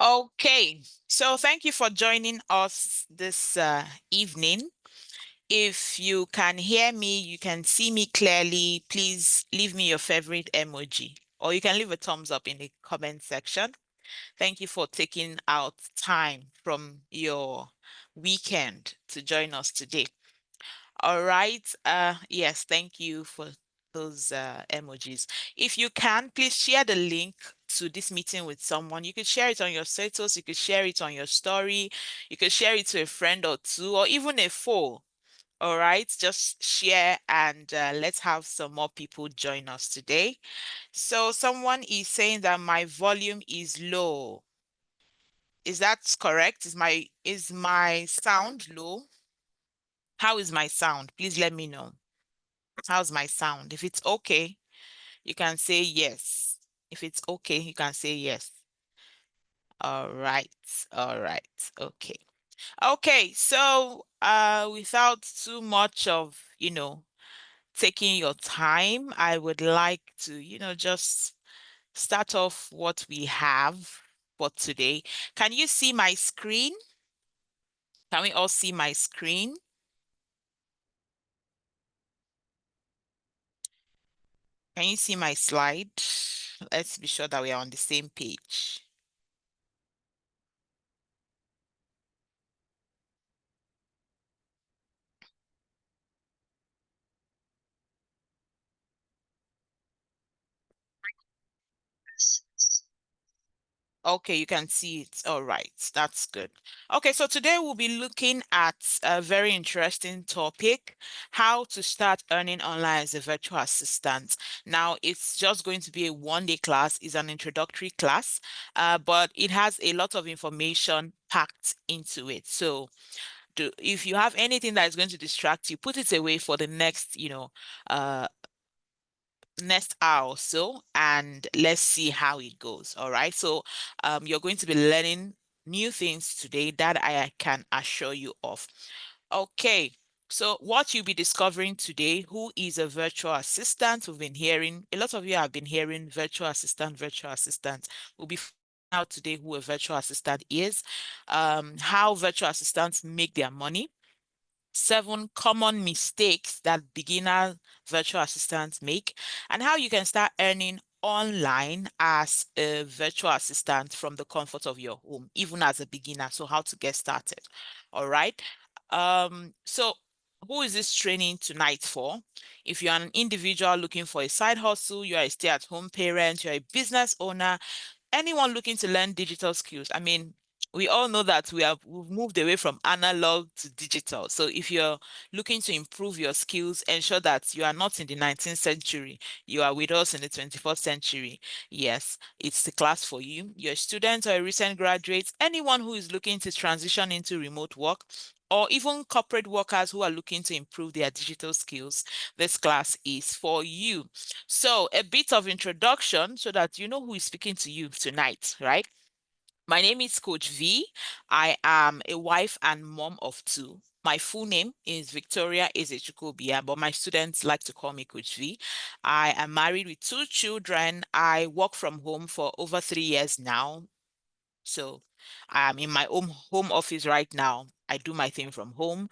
Okay, so thank you for joining us this evening. If you can hear me, you can see me clearly, please leave me your favorite emoji, or you can leave a thumbs up in the comment section. Thank you for taking out time from your weekend to join us today. All right. Yes, thank you for those emojis. If you can, please share the link to this meeting with someone. You could share it on your status, you could share it on your story, you could share it to a friend or two, or even a foe. All right, just share and let's have some more people join us today. So someone is saying that my volume is low. Is that correct? Is my sound low? How is my sound? Please let me know. How's my sound? If it's okay, you can say yes. If it's okay, you can say yes. All right. All right. Okay. Okay. So, without too much of, taking your time, I would like to, just start off what we have for today. Can you see my screen? Can we all see my screen? Can you see my slide? Let's be sure that we are on the same page. Okay, you can see it. All right, that's good. Okay, so today we'll be looking at a very interesting topic, how to start earning online as a virtual assistant. Now, it's just going to be a one-day class, it's an introductory class, but it has a lot of information packed into it. So if you have anything that is going to distract you, put it away for the uh, next hour or so, and let's see how it goes. All right. So you're going to be learning new things today that I can assure you of. Okay. So what you'll be discovering today, who is a virtual assistant? We've been hearing, a lot of you have been hearing virtual assistant, virtual assistant. We'll be finding out today who a virtual assistant is, how virtual assistants make their money, 7 common mistakes that beginner virtual assistants make, and how you can start earning online as a virtual assistant from the comfort of your home, even as a beginner. So how to get started. All right. So who is this training tonight for? If you're an individual looking for a side hustle, you're a stay-at-home parent, you're a business owner, anyone looking to learn digital skills. I mean, we all know that we've moved away from analog to digital. So if you're looking to improve your skills, ensure that you are not in the 19th century, you are with us in the 21st century. Yes, it's the class for you. You're a student or a recent graduate, anyone who is looking to transition into remote work, or even corporate workers who are looking to improve their digital skills, this class is for you. So a bit of introduction so that you know who is speaking to you tonight, right? My name is Coach V. I am a wife and mom of two. My full name is Victoria Ezechukobia, but my students like to call me Coach V. I am married with 2 children. I work from home for over 3 years now. So I'm in my own home office right now. I do my thing from home,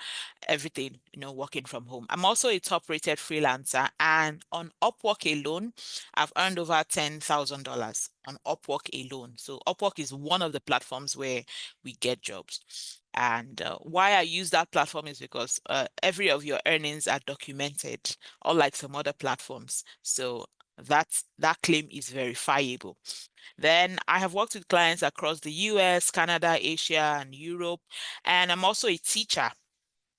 everything, working from home. I'm also a top-rated freelancer, and on Upwork alone, I've earned over $10,000 on Upwork alone. So Upwork is one of the platforms where we get jobs. And why I use that platform is because every of your earnings are documented, unlike some other platforms. So that claim is verifiable. Then I have worked with clients across the US, Canada, Asia, and Europe. And I'm also a teacher.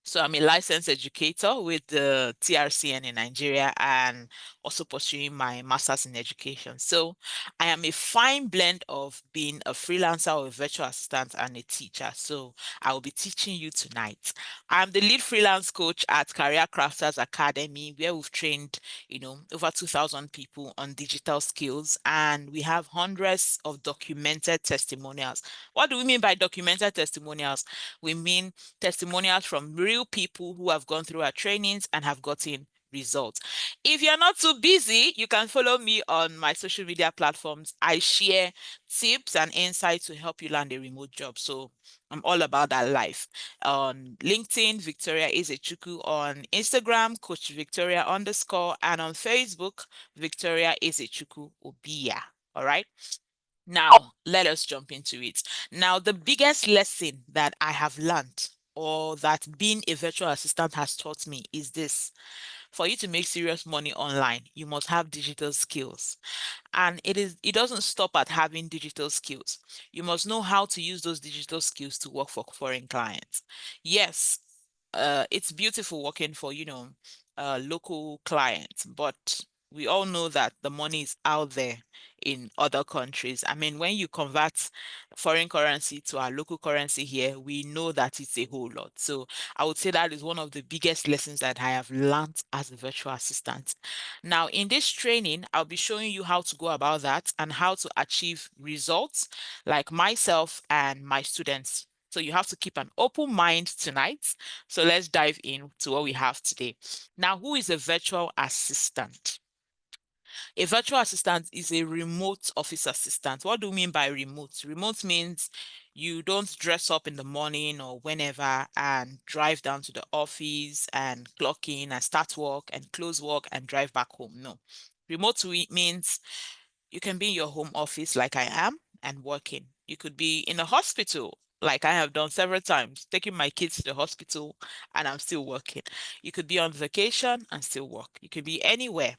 So I'm a licensed educator with the TRCN in Nigeria and also pursuing my master's in education. So I am a fine blend of being a freelancer or a virtual assistant and a teacher. So I will be teaching you tonight. I'm the lead freelance coach at Career Crafters Academy, where we've trained, over 2,000 people on digital skills, and we have hundreds of documented testimonials. What do we mean by documented testimonials? We mean testimonials from real people who have gone through our trainings and have gotten results. If you're not too busy, you can follow me on my social media platforms. I share tips and insights to help you land a remote job. So I'm all about that life. On LinkedIn, Victoria Ezechukwu. On Instagram, Coach Victoria underscore. And on Facebook, Victoria Ezechukwu Obia. All right. Now, let us jump into it. Now, the biggest lesson that I have learned or that being a virtual assistant has taught me is this. For you to make serious money online, you must have digital skills. And it doesn't stop at having digital skills. You must know how to use those digital skills to work for foreign clients. Yes, it's beautiful working for, local clients, but we all know that the money is out there in other countries. I mean, when you convert foreign currency to our local currency here, we know that it's a whole lot. So I would say that is one of the biggest lessons that I have learned as a virtual assistant. Now, in this training, I'll be showing you how to go about that and how to achieve results like myself and my students. So you have to keep an open mind tonight. So let's dive into what we have today. Now, who is a virtual assistant? A virtual assistant is a remote office assistant. What do we mean by remote? Remote means you don't dress up in the morning or whenever and drive down to the office and clock in and start work and close work and drive back home. No. Remote means you can be in your home office like I am and working. You could be in a hospital like I have done several times, taking my kids to the hospital and I'm still working. You could be on vacation and still work. You could be anywhere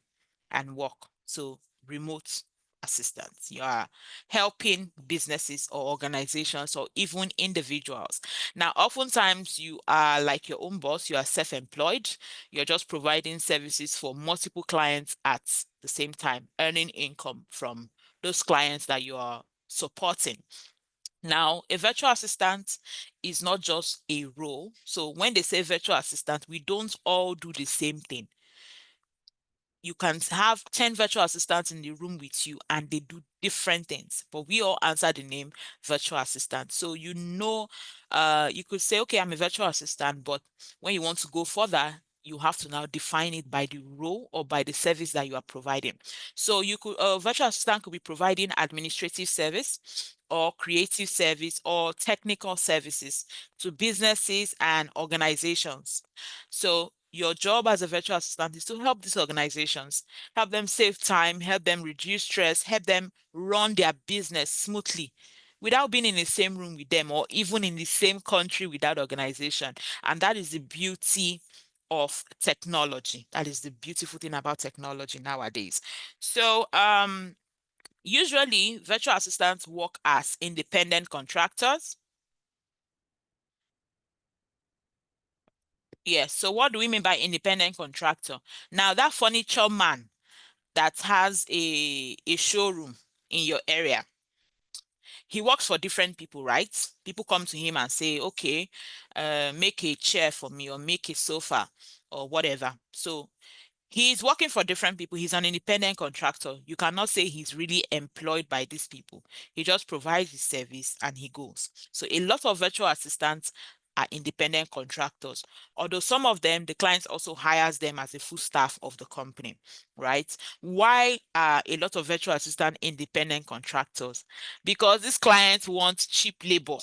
and work. So remote assistance. You are helping businesses or organizations or even individuals. Now, oftentimes you are like your own boss, you are self-employed, you're just providing services for multiple clients at the same time, earning income from those clients that you are supporting. Now, a virtual assistant is not just a role. So when they say virtual assistant, we don't all do the same thing. You can have 10 virtual assistants in the room with you and they do different things, but we all answer the name virtual assistant. So you could say, okay, I'm a virtual assistant, but when you want to go further, you have to now define it by the role or by the service that you are providing. So a virtual assistant could be providing administrative service or creative service or technical services to businesses and organizations. So your job as a virtual assistant is to help these organizations, help them save time, help them reduce stress, help them run their business smoothly without being in the same room with them or even in the same country with that organization. And that is the beauty of technology. That is the beautiful thing about technology nowadays. So, usually virtual assistants work as independent contractors. Yes. So what do we mean by independent contractor? Now that furniture man that has a showroom in your area, he works for different people, right? People come to him and say, okay, make a chair for me or make a sofa or whatever. So he's working for different people. He's an independent contractor. You cannot say he's really employed by these people. He just provides his service and he goes. So a lot of virtual assistants are independent contractors. Although some of them, the clients also hires them as a full staff of the company, right? Why are a lot of virtual assistant independent contractors? Because these clients want cheap labor.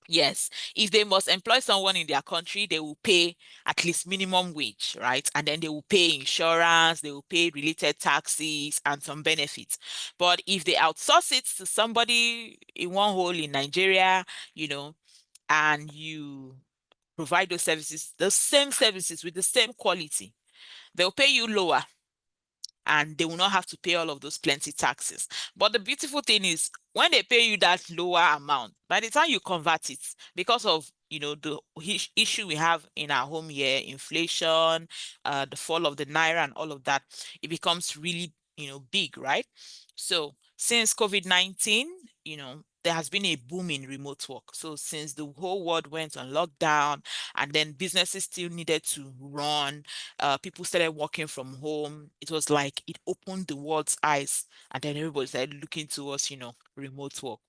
Yes, if they must employ someone in their country, they will pay at least minimum wage, right? And then they will pay insurance, they will pay related taxes and some benefits. But if they outsource it to somebody in one hole in Nigeria, and you provide those services, the same services with the same quality, they'll pay you lower and they will not have to pay all of those plenty taxes. But the beautiful thing is when they pay you that lower amount, by the time you convert it, because of the issue we have in our home here, inflation, the fall of the naira and all of that, it becomes really big, right? So since COVID-19, there has been a boom in remote work. So since the whole world went on lockdown and then businesses still needed to run, people started working from home. It was like it opened the world's eyes, and then everybody started looking towards, remote work.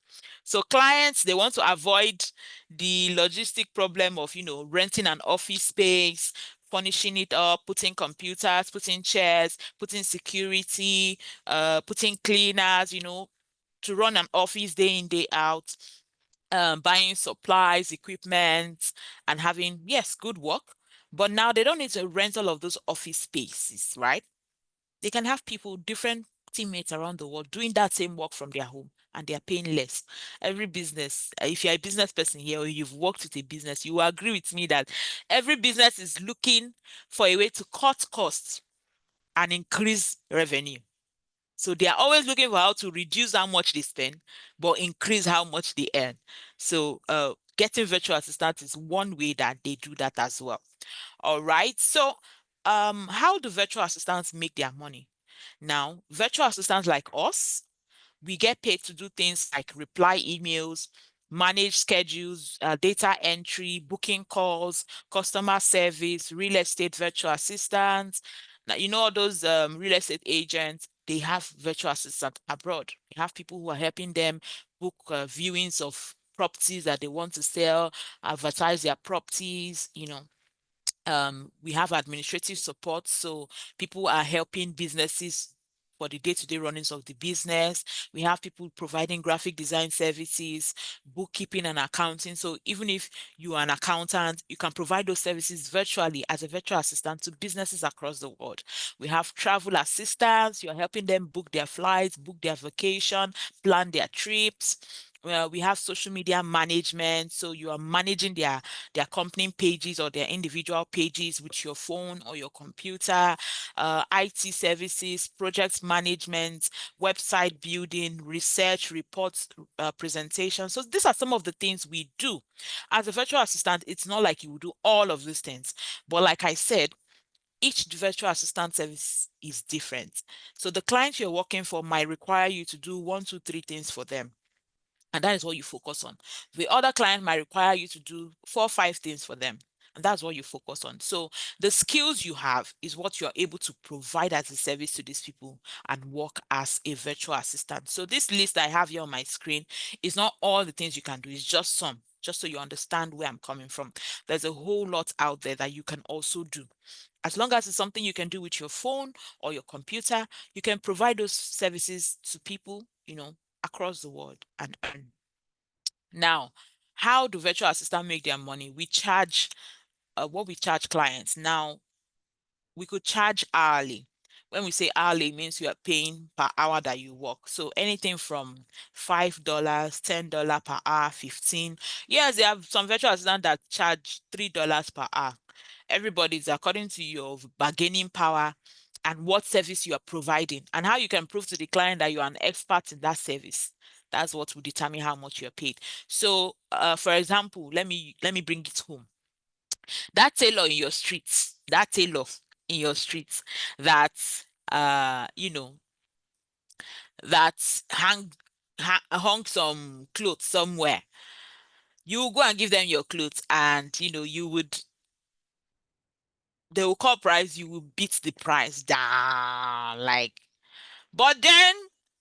So clients, they want to avoid the logistic problem of, renting an office space, furnishing it up, putting computers, putting chairs, putting security, putting cleaners, to run an office day in, day out, buying supplies, equipment, and having, yes, good work. But now they don't need to rent all of those office spaces, right? They can have people, different teammates around the world doing that same work from their home and they are paying less. Every business, if you're a business person here or you've worked with a business, you will agree with me that every business is looking for a way to cut costs and increase revenue. So they are always looking for how to reduce how much they spend, but increase how much they earn. So getting virtual assistants is one way that they do that as well. All right. So how do virtual assistants make their money? Now, virtual assistants like us, we get paid to do things like reply emails, manage schedules, data entry, booking calls, customer service, real estate virtual assistants. Now, all those real estate agents, they have virtual assistants abroad. They have people who are helping them book viewings of properties that they want to sell, advertise their properties. We have administrative support, so people are helping businesses for the day-to-day runnings of the business. We have people providing graphic design services, bookkeeping and accounting. So even if you are an accountant, you can provide those services virtually as a virtual assistant to businesses across the world. We have travel assistants. You're helping them book their flights, book their vacation, plan their trips. Well, we have social media management. So you are managing their company pages or their individual pages with your phone or your computer, IT services, project management, website building, research, reports, presentation. So these are some of the things we do. As a virtual assistant, it's not like you will do all of these things. But like I said, each virtual assistant service is different. So the client you're working for might require you to do one, two, three things for them. And that is what you focus on. The other client might require you to do 4 or 5 things for them. And that's what you focus on. So the skills you have is what you're able to provide as a service to these people and work as a virtual assistant. So this list I have here on my screen is not all the things you can do. It's just some, just so you understand where I'm coming from. There's a whole lot out there that you can also do. As long as it's something you can do with your phone or your computer, you can provide those services to people, across the world and earn. Now, how do virtual assistants make their money? We charge what we charge clients. Now, we could charge hourly. When we say hourly, it means you are paying per hour that you work. So anything from $5, $10 per hour, 15. Yes, they have some virtual assistants that charge $3 per hour. Everybody's according to your bargaining power and what service you are providing and how you can prove to the client that you are an expert in that service. That's what will determine how much you're paid. So, for example, let me bring it home. That tailor in your streets, that uh, you know, that hung some clothes somewhere. You go and give them your clothes, and they will call price, you will beat the price down, like. But then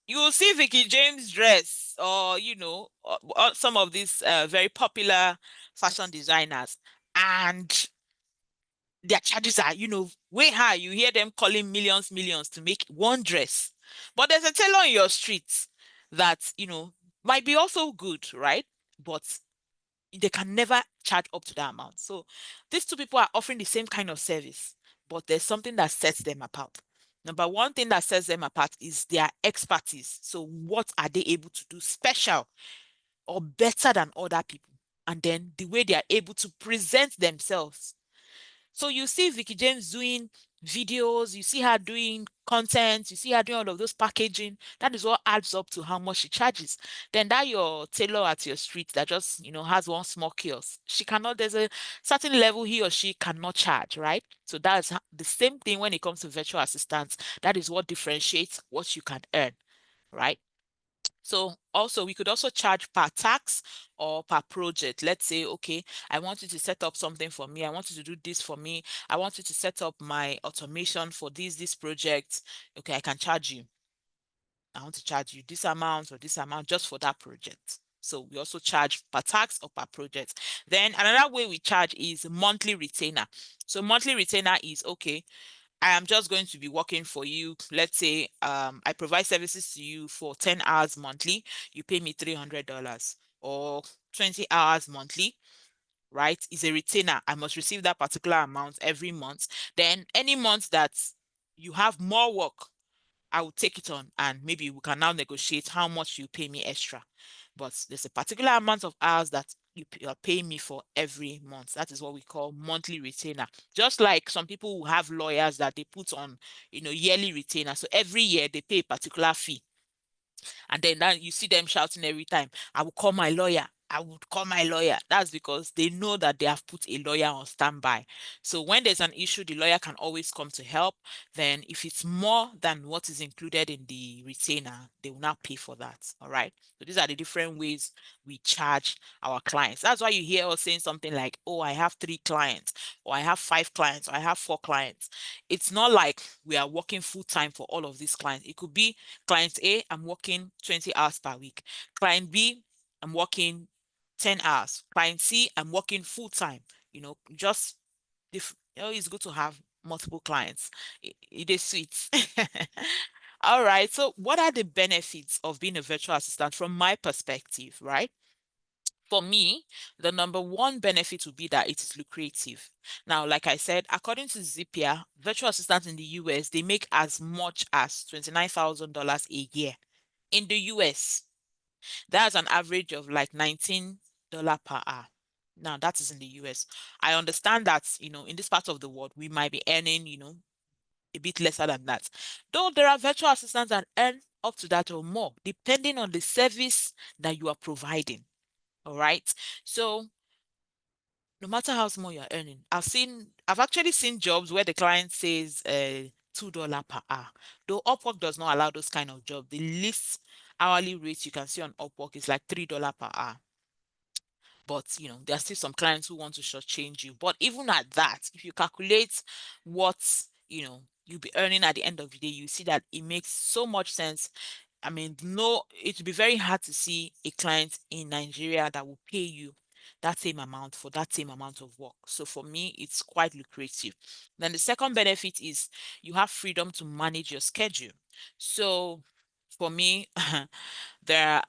you will see Vicky James dress, or or some of these very popular fashion designers, and their charges are, way high. You hear them calling millions, millions to make one dress. But there's a tailor in your street that, might be also good, right? But they can never charge up to that amount. So these two people are offering the same kind of service, but there's something that sets them apart. Number one thing that sets them apart is their expertise. So what are they able to do special or better than other people? And then the way they are able to present themselves. So you see Vicky James doing videos, you see her doing content, you see her doing all of those packaging. That is what adds up to how much she charges. Then that your tailor at your street that just, has one small kiosk. There's a certain level he or she cannot charge, right? So that's the same thing when it comes to virtual assistants. That is what differentiates what you can earn, right? So also we could also charge per tax or per project. Let's say, okay, I want you to set up something for me. I want you to do this for me. I want you to set up my automation for this project. Okay, I can charge you. I want to charge you this amount or this amount just for that project. So we also charge per task or per project. Then another way we charge is monthly retainer. So monthly retainer is, okay, I am just going to be working for you. Let's say I provide services to you for 10 hours monthly. You pay me $300, or 20 hours monthly, right? Is a retainer. I must receive that particular amount every month. Then any month that you have more work, I will take it on, and maybe we can now negotiate how much you pay me extra. But there's a particular amount of hours that you are paying me for every month. That is what we call monthly retainer. Just like some people who have lawyers that they put on, yearly retainer. So every year they pay a particular fee. And then that you see them shouting every time, I will call my lawyer. I would call my lawyer. That's because they know that they have put a lawyer on standby. So when there's an issue, the lawyer can always come to help. Then if it's more than what is included in the retainer, they will not pay for that. All right. So these are the different ways we charge our clients. That's why you hear us saying something like, oh, I have 3 clients, or I have 5 clients, or I have 4 clients. It's not like we are working full time for all of these clients. It could be client A, I'm working 20 hours per week. Client B, I'm working 10 hours. Client C, I'm working full time. Just if it's good to have multiple clients. It is sweet. All right. So, what are the benefits of being a virtual assistant from my perspective, right? For me, the number one benefit would be that it is lucrative. Now, like I said, according to Zapier, virtual assistants in the US, they make as much as $29,000 a year. In the US, that's an average of like $19 per hour. Now, that is in the US. I understand that, in this part of the world, we might be earning, a bit lesser than that. Though there are virtual assistants that earn up to that or more, depending on the service that you are providing. All right. So no matter how small you're earning, I've actually seen jobs where the client says $2 per hour. Though Upwork does not allow those kind of jobs. The least hourly rate you can see on Upwork is like $3 per hour. But there are still some clients who want to shortchange you. But even at that, if you calculate what you'll be earning at the end of the day, you see that it makes so much sense. I mean, no, it would be very hard to see a client in Nigeria that will pay you that same amount for that same amount of work. So for me, it's quite lucrative. Then the second benefit is you have freedom to manage your schedule. So for me, there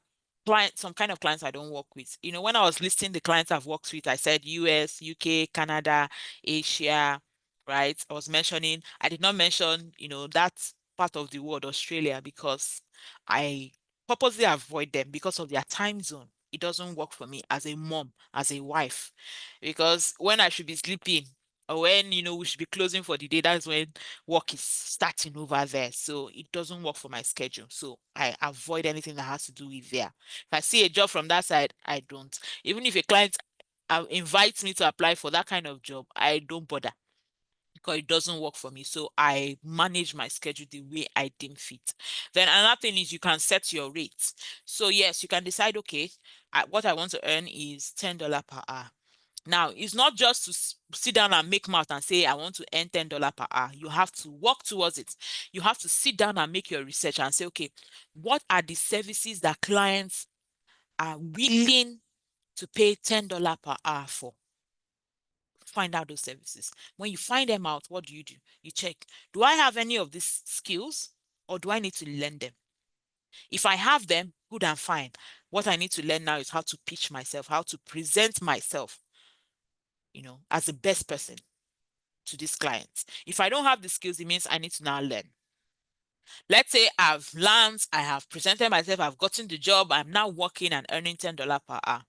are some kind of clients I don't work with. When I was listing the clients I've worked with, I said US, UK, Canada, Asia, right? I did not mention, that part of the world, Australia, because I purposely avoid them because of their time zone. It doesn't work for me as a mom, as a wife, because when I should be sleeping, or when we should be closing for the day, that's when work is starting over there. So it doesn't work for my schedule. So I avoid anything that has to do with there. If I see a job from that side, I don't. Even if a client invites me to apply for that kind of job, I don't bother because it doesn't work for me. So I manage my schedule the way I deem fit. Then another thing is you can set your rates. So yes, you can decide, okay, what I want to earn is $10 per hour. Now, it's not just to sit down and make mouth and say, I want to earn $10 per hour. You have to work towards it. You have to sit down and make your research and say, okay, what are the services that clients are willing to pay $10 per hour for? Find out those services. When you find them out, what do? You check, do I have any of these skills, or do I need to learn them? If I have them, good and fine. What I need to learn now is how to pitch myself, how to present myself, as the best person to these clients. If I don't have the skills, it means I need to now learn. Let's say I've learned, I have presented myself, I've gotten the job, I'm now working and earning $10 per hour.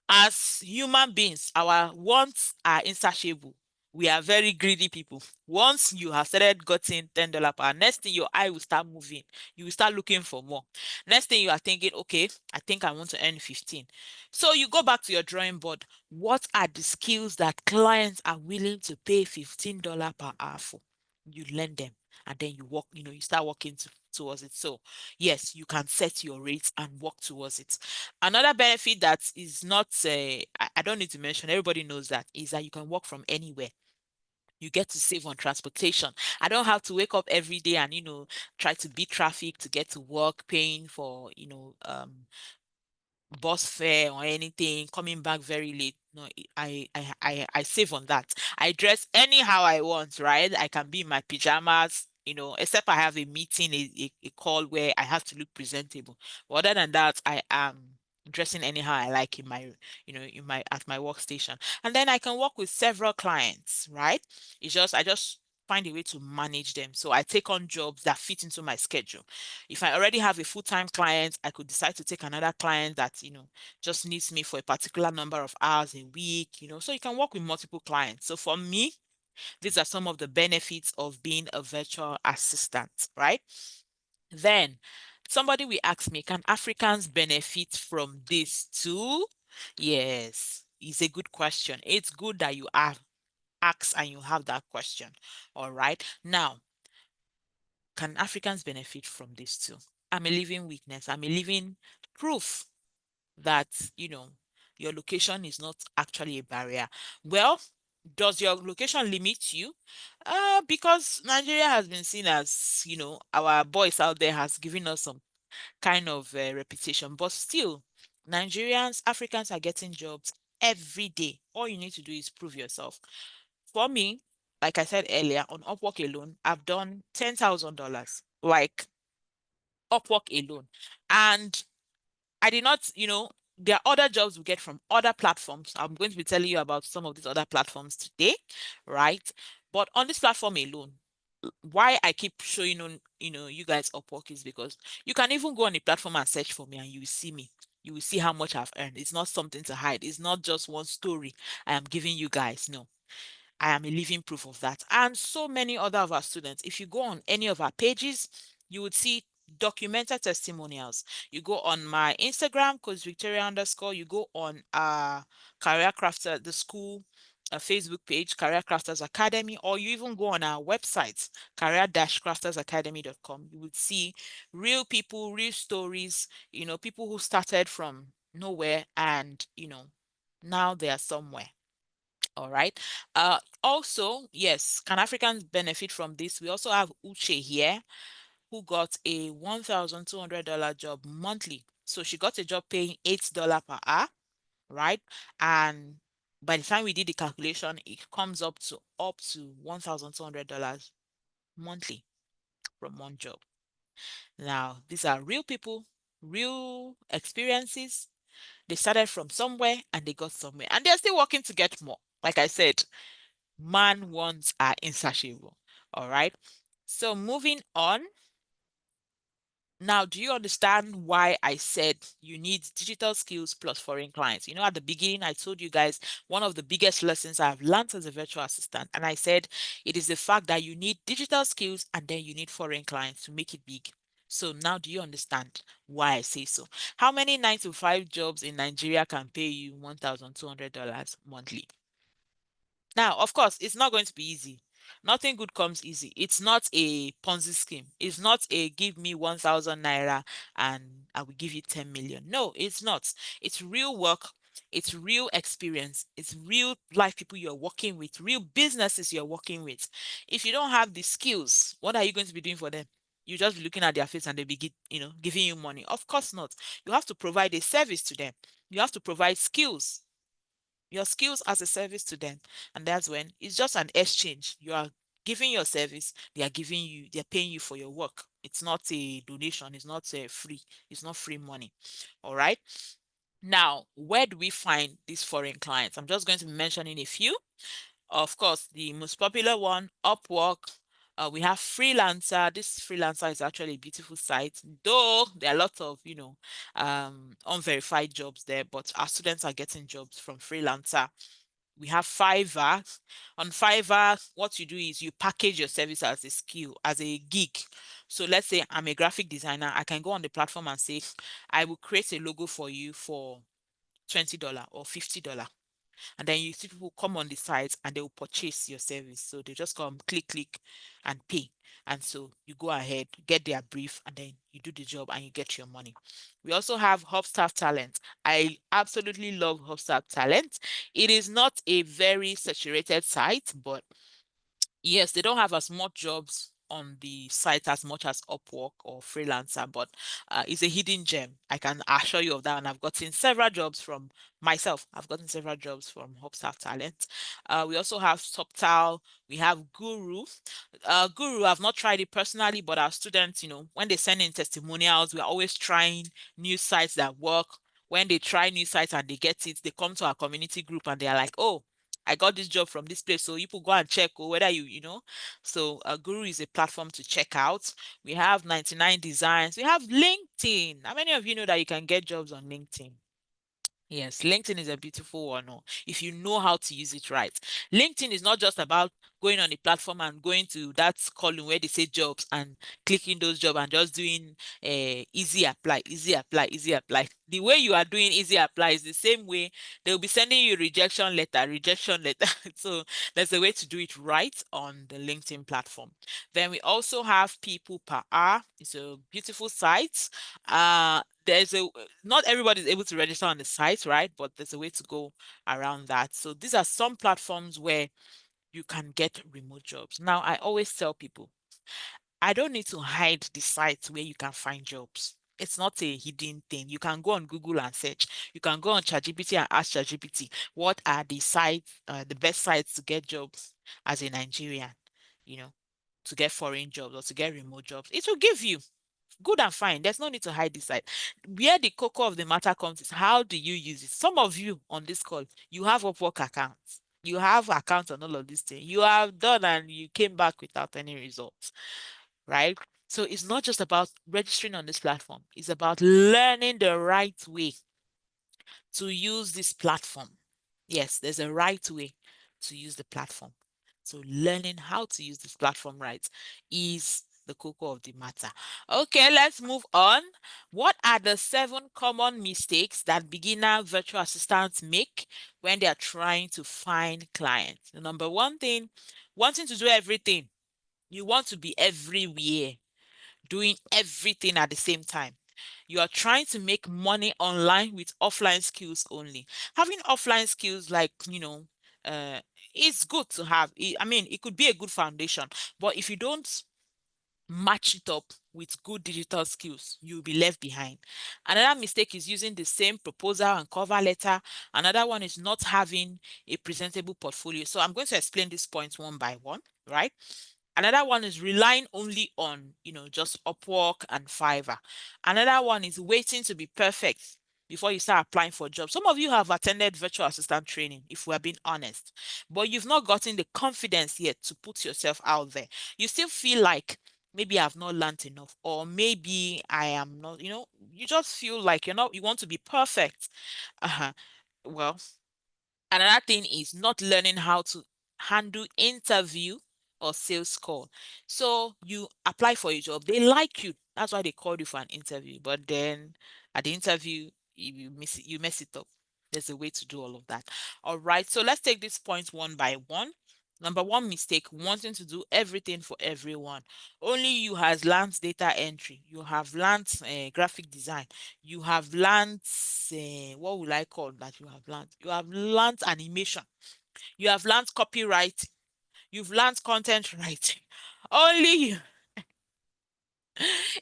As human beings, our wants are insatiable. We are very greedy people. Once you have started getting $10 per hour, next thing your eye will start moving. You will start looking for more. Next thing you are thinking, okay, I think I want to earn 15. So you go back to your drawing board. What are the skills that clients are willing to pay $15 per hour for? You learn them, and then you work, you start working towards it. So yes, you can set your rates and work towards it. Another benefit that is not, I don't need to mention, everybody knows that, is that you can work from anywhere. You get to save on transportation. I don't have to wake up every day and, try to beat traffic to get to work, paying for, bus fare or anything, coming back very late. No, I save on that. I dress anyhow I want, right? I can be in my pajamas, except I have a meeting, a call where I have to look presentable. But other than that, I am dressing anyhow I like in my, at my workstation. And then I can work with several clients, right? I just find a way to manage them. So I take on jobs that fit into my schedule. If I already have a full-time client, I could decide to take another client that, just needs me for a particular number of hours a week, so you can work with multiple clients. So for me, these are some of the benefits of being a virtual assistant, right? Then somebody will ask me, can Africans benefit from this too? Yes, it's a good question. It's good that you have asked and you have that question. All right. Now, can Africans benefit from this too? I'm a living witness. I'm a living proof that, your location is not actually a barrier. Well, does your location limit you? Because Nigeria has been seen as, our boys out there has given us some kind of reputation, but still, Nigerians, Africans are getting jobs every day. All you need to do is prove yourself. For me, like I said earlier, on Upwork alone, I've done $10,000. Like Upwork alone. And I did not, there are other jobs we get from other platforms. I'm going to be telling you about some of these other platforms today, right? But on this platform alone, why I keep showing on, you guys Upwork is because you can even go on the platform and search for me and you will see me. You will see how much I've earned. It's not something to hide. It's not just one story I am giving you guys. No. I am a living proof of that. And so many other of our students. If you go on any of our pages, you would see documented testimonials. You go on my Instagram, Coach Victoria underscore, you go on Career Crafter, the school Facebook page, Career Crafters Academy, or you even go on our website, career-craftersacademy.com. You would see real people, real stories, people who started from nowhere and, now they are somewhere. All right. Also, yes, can Africans benefit from this? We also have Uche here, who got a $1,200 job monthly. So she got a job paying $8 per hour, right? And by the time we did the calculation, it comes up to $1,200 monthly from one job. Now, these are real people, real experiences. They started from somewhere and they got somewhere, and they're still working to get more. Like I said, man wants are insatiable. All right. So moving on. Now, do you understand why I said you need digital skills plus foreign clients? At the beginning, I told you guys one of the biggest lessons I've learned as a virtual assistant. And I said it is the fact that you need digital skills and then you need foreign clients to make it big. So now do you understand why I say so? How many 9 to 5 jobs in Nigeria can pay you $1,200 monthly? Now, of course, it's not going to be easy. Nothing good comes easy. It's not a Ponzi scheme. It's not a give me 1,000 naira and I will give you 10 million. No, it's not. It's real work. It's real experience. It's real life people you're working with, real businesses you're working with. If you don't have the skills, what are you going to be doing for them? You just be looking at their face and they begin, giving you money. Of course not. You have to provide a service to them. You have to provide skills, your skills as a service to them. And that's when it's just an exchange. You are giving your service, they're paying you for your work. It's not a donation, it's not a free, it's not free money. All right. Now, where do we find these foreign clients? I'm just going to be mentioning a few. Of course, the most popular one, Upwork. We have Freelancer. This Freelancer is actually a beautiful site, though there are lots of, unverified jobs there, but our students are getting jobs from Freelancer. We have Fiverr. On Fiverr, what you do is you package your service as a skill, as a gig. So let's say I'm a graphic designer. I can go on the platform and say, I will create a logo for you for $20 or $50. And then you see people come on the site and they will purchase your service. So they just come, click, click, and pay. And so you go ahead, get their brief, and then you do the job and you get your money. We also have Hubstaff Talent. I absolutely love Hubstaff Talent. It is not a very saturated site, but yes, they don't have as much jobs on the site as much as Upwork or Freelancer, but it's a hidden gem. I can assure you of that. And I've gotten several jobs from myself. I've gotten several jobs from Hubstaff Talent. We also have Subtal. We have Guru. Guru, I've not tried it personally, but our students, when they send in testimonials, we're always trying new sites that work. When they try new sites and they get it, they come to our community group and they're like, oh, I got this job from this place. So you could go and check or whether you. So Guru is a platform to check out. We have 99 Designs. We have LinkedIn. How many of you know that you can get jobs on LinkedIn? Yes, LinkedIn is a beautiful one, oh, if you know how to use it right. LinkedIn is not just about going on the platform and going to that column where they say jobs and clicking those jobs and just doing easy apply, easy apply, easy apply. The way you are doing easy apply is the same way they'll be sending you rejection letter, rejection letter. So there's a way to do it right on the LinkedIn platform. Then we also have People Per Hour. It's a beautiful site. There's a Not everybody is able to register on the site, right? But there's a way to go around that. So these are some platforms where you can get remote jobs. Now, I always tell people, I don't need to hide the sites where you can find jobs. It's not a hidden thing. You can go on Google and search. You can go on ChatGPT and ask ChatGPT, what are the sites, the best sites to get jobs as a Nigerian, you know, to get foreign jobs or to get remote jobs. It will give you good and fine. There's no need to hide this side. Where the cocoa of the matter comes is how do you use it? Some of you on this call, you have Upwork accounts. You have accounts on all of these things. You have done and you came back without any results, right? So it's not just about registering on this platform. It's about learning the right way to use this platform. Yes, there's a right way to use the platform. So learning how to use this platform right is the cocoa of the matter. Okay, let's move on. What are the 7 common mistakes that beginner virtual assistants make when they are trying to find clients? The number one thing, wanting to do everything. You want to be everywhere, doing everything at the same time. You are trying to make money online with offline skills only. Having offline skills, like, uh, it's good to have. I mean, it could be a good foundation, but if you don't match it up with good digital skills, you'll be left behind. Another mistake is using the same proposal and cover letter. Another one is not having a presentable portfolio. So I'm going to explain these points one by one, right? Another one is relying only on, just Upwork and Fiverr. Another one is waiting to be perfect before you start applying for jobs. Some of you have attended virtual assistant training, if we're being honest, but you've not gotten the confidence yet to put yourself out there. You still feel like maybe I've not learned enough, or maybe I am not, you just feel like you want to be perfect. Uh-huh. Well, another thing is not learning how to handle interview or sales call. So you apply for a job, they like you. That's why they called you for an interview. But then at the interview, you mess it up. There's a way to do all of that. All right. So let's take these points one by one. Number one mistake, wanting to do everything for everyone. Only you has learned data entry. You have learned graphic design. You have learned, what will I call that you have learned? You have learned animation. You have learned copyright. You've learned content writing. Only you.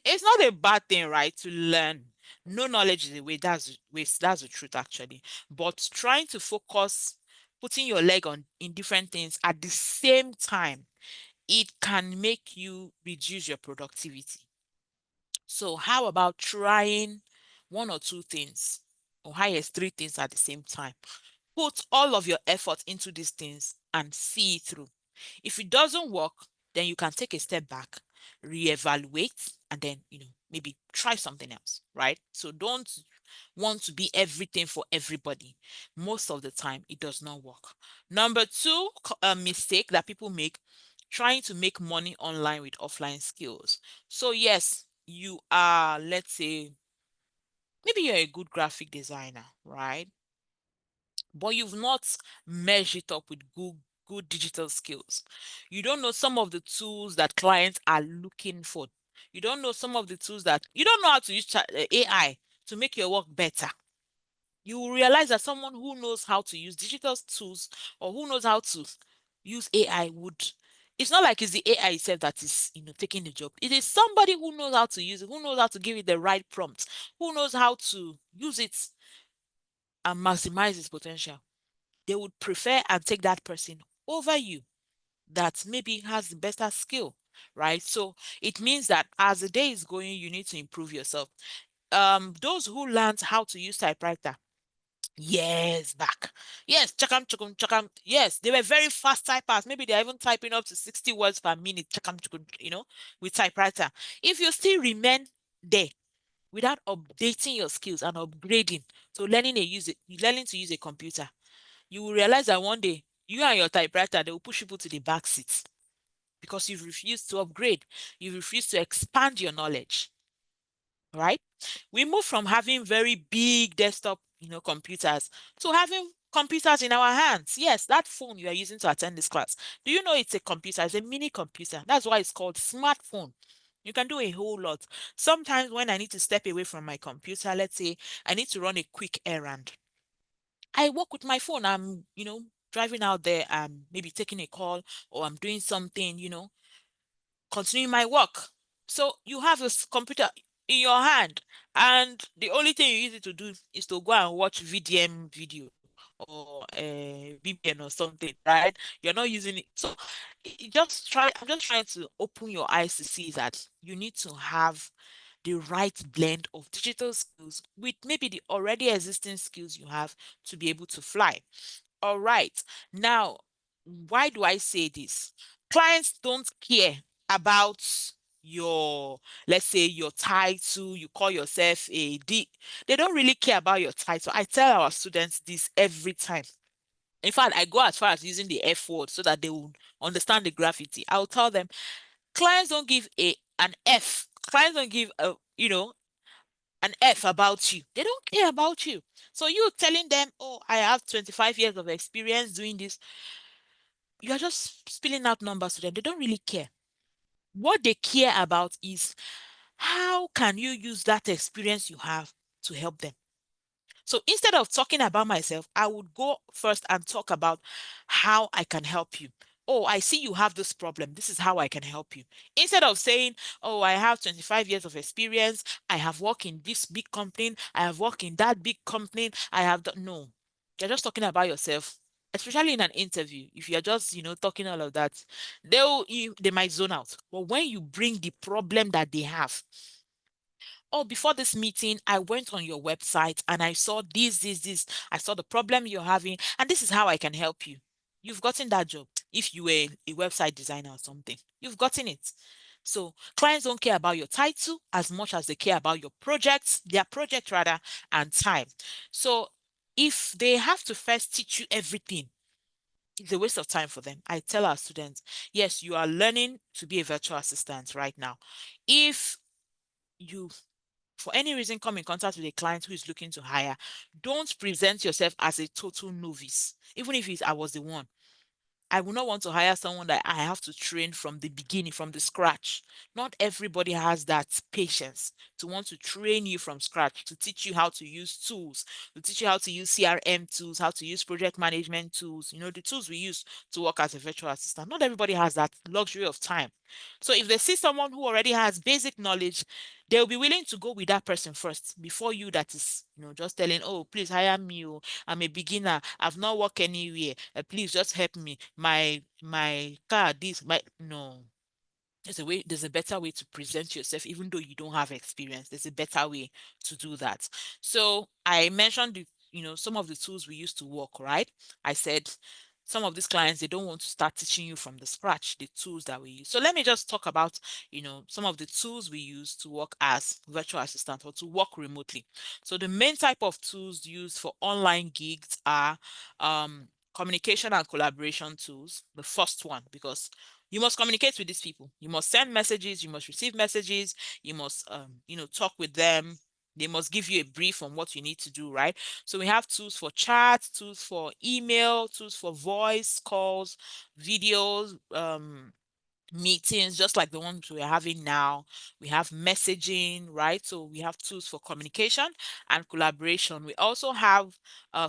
It's not a bad thing, right, to learn. No knowledge is a way. That's the truth, actually. But trying to focus, putting your leg on in different things at the same time, it can make you reduce your productivity. So how about trying one or two things, or highest 3 things at the same time? Put all of your effort into these things and see it through. If it doesn't work, then you can take a step back, reevaluate, and then, maybe try something else, right? So don't want to be everything for everybody. Most of the time, it does not work. Number two, mistake that people make, trying to make money online with offline skills. So yes, you are, let's say, maybe you're a good graphic designer, right? But you've not measured it up with good digital skills. You don't know some of the tools that clients are looking for. You don't know some of the tools that you don't know how to use AI to make your work better. You will realize that someone who knows how to use digital tools or who knows how to use AI would It's not like it's the AI itself that is, taking the job. It is somebody who knows how to use it, who knows how to give it the right prompt, who knows how to use it and maximize its potential. They would prefer and take that person over you that maybe has the better skill, right? So it means that as the day is going, you need to improve yourself. Those who learned how to use typewriter years back, yes, chakam chukum chakam, yes, they were very fast typers. Maybe they're even typing up to 60 words per minute, chakam chukum, with typewriter. If you still remain there without updating your skills and upgrading, so learning to use a computer, you will realize that one day you and your typewriter, they will push people to the back seat because you've refused to upgrade. You refuse to expand your knowledge, right? We move from having very big desktop, computers to having computers in our hands. Yes, that phone you are using to attend this class. Do you know it's a computer? It's a mini computer. That's why it's called smartphone. You can do a whole lot. Sometimes when I need to step away from my computer, let's say I need to run a quick errand, I work with my phone. I'm, driving out there, maybe taking a call, or I'm doing something, continuing my work. So you have this computer in your hand, and the only thing you use it to do is to go and watch VDM video or BBN or something, right? You're not using it. So I'm just trying to open your eyes to see that you need to have the right blend of digital skills with maybe the already existing skills you have to be able to fly. All right. Now, why do I say this? Clients don't care about your, let's say, your title. You call yourself a D. They don't really care about your title. I tell our students this every time. In fact, I go as far as using the F word so that they will understand the graffiti. I'll tell them clients don't give an F. Clients don't give an F about you. They don't care about you. So you telling them, oh, I have 25 years of experience doing this, you are just spilling out numbers to them. They don't really care. What they care about is how can you use that experience you have to help them. So instead of talking about myself, I would go first and talk about how I can help you. Oh, I see you have this problem. This is how I can help you. Instead of saying, oh, I have 25 years of experience. I have worked in this big company. I have worked in that big company. I have done. No, you're just talking about yourself, especially in an interview. If you're just, talking all of that, they might zone out. But when you bring the problem that they have, oh, before this meeting, I went on your website and I saw this. I saw the problem you're having, and this is how I can help you. You've gotten that job. If you were a website designer or something, you've gotten it. So clients don't care about your title as much as they care about your projects, their project rather, and time. So if they have to first teach you everything, it's a waste of time for them. I tell our students, yes, you are learning to be a virtual assistant right now. If you for any reason come in contact with a client who is looking to hire, don't present yourself as a total novice. Even if I was the one, I would not want to hire someone that I have to train from the beginning, from the scratch. Not everybody has that patience to want to train you from scratch, to teach you how to use tools, to teach you how to use CRM tools, how to use project management tools, the tools we use to work as a virtual assistant. Not everybody has that luxury of time. So if they see someone who already has basic knowledge, they'll be willing to go with that person first before you that is, just telling, oh, please hire me. Oh, I'm a beginner. I've not worked anywhere. Please just help me. My car, this, my no. There's a better way to present yourself, even though you don't have experience. There's a better way to do that. So I mentioned some of the tools we use to work, right? I said some of these clients, they don't want to start teaching you from the scratch, the tools that we use. So let me just talk about, some of the tools we use to work as virtual assistant or to work remotely. So the main type of tools used for online gigs are communication and collaboration tools. The first one, because you must communicate with these people. You must send messages. You must receive messages. You must, talk with them. They must give you a brief on what you need to do, right? So we have tools for chat, tools for email, tools for voice calls, videos, meetings just like the ones we're having now. We have messaging, right? So we have tools for communication and collaboration. We also have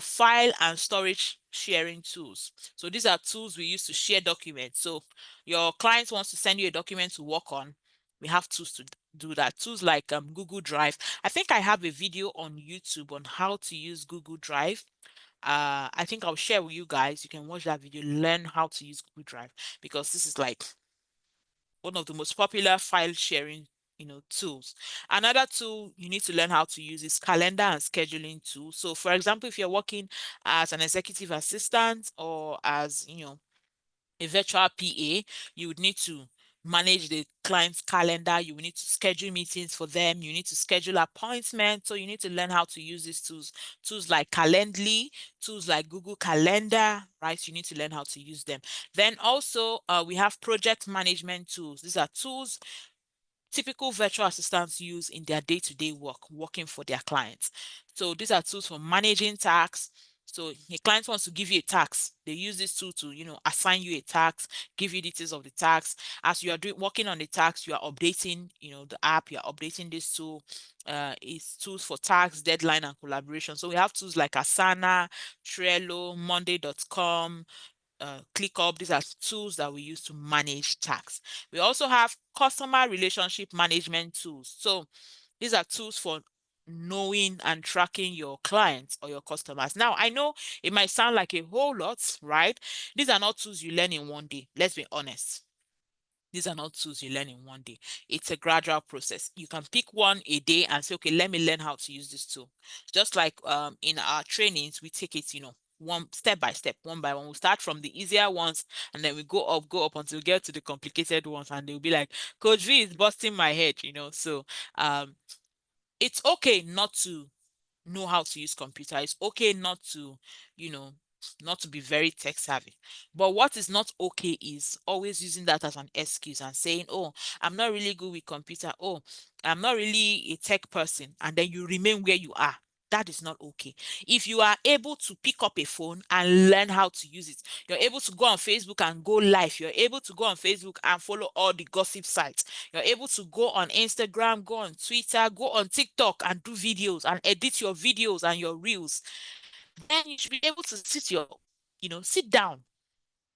file and storage sharing tools. So these are tools we use to share documents. So your client wants to send you a document to work on. We have tools to do that. Tools like Google Drive. I think I have a video on YouTube on how to use Google Drive. I think I'll share with you guys. You can watch that video, learn how to use Google Drive, because this is like one of the most popular file sharing tools. Another tool you need to learn how to use is calendar and scheduling tool. So for example, if you're working as an executive assistant or as a virtual PA, you would need to manage the client's calendar. You will need to schedule meetings for them. You need to schedule appointments. So you need to learn how to use these tools. Tools like Calendly, tools like Google Calendar, right? You need to learn how to use them. Then also we have project management tools. These are tools typical virtual assistants use in their day-to-day work, working for their clients. So these are tools for managing tasks. So a client wants to give you a task. They use this tool to, assign you a task, give you details of the task. As you are doing working on the task, you are updating, the app, you are updating this tool. It's tools for tasks, deadline, and collaboration. So we have tools like Asana, Trello, Monday.com, ClickUp. These are tools that we use to manage tasks. We also have customer relationship management tools. So these are tools for knowing and tracking your clients or your customers. Now, I know it might sound like a whole lot, right? These are not tools you learn in one day. Let's be honest. These are not tools you learn in one day. It's a gradual process. You can pick one a day and say, okay, let me learn how to use this tool. Just like in our trainings, we take it, one step by step, one by one. We start from the easier ones and then we go up until we get to the complicated ones. And they'll be like, Coach V is busting my head. So um, it's okay not to know how to use computer. It's okay not to, you know, not to be very tech savvy. But what is not okay is always using that as an excuse and saying, "Oh, I'm not really good with computer. Oh, I'm not really a tech person," and then you remain where you are. That is not okay. If you are able to pick up a phone and learn how to use it, you're able to go on Facebook and go live. You're able to go on Facebook and follow all the gossip sites. You're able to go on Instagram, go on Twitter, go on TikTok and do videos and edit your videos and your reels. Then you should be able to sit down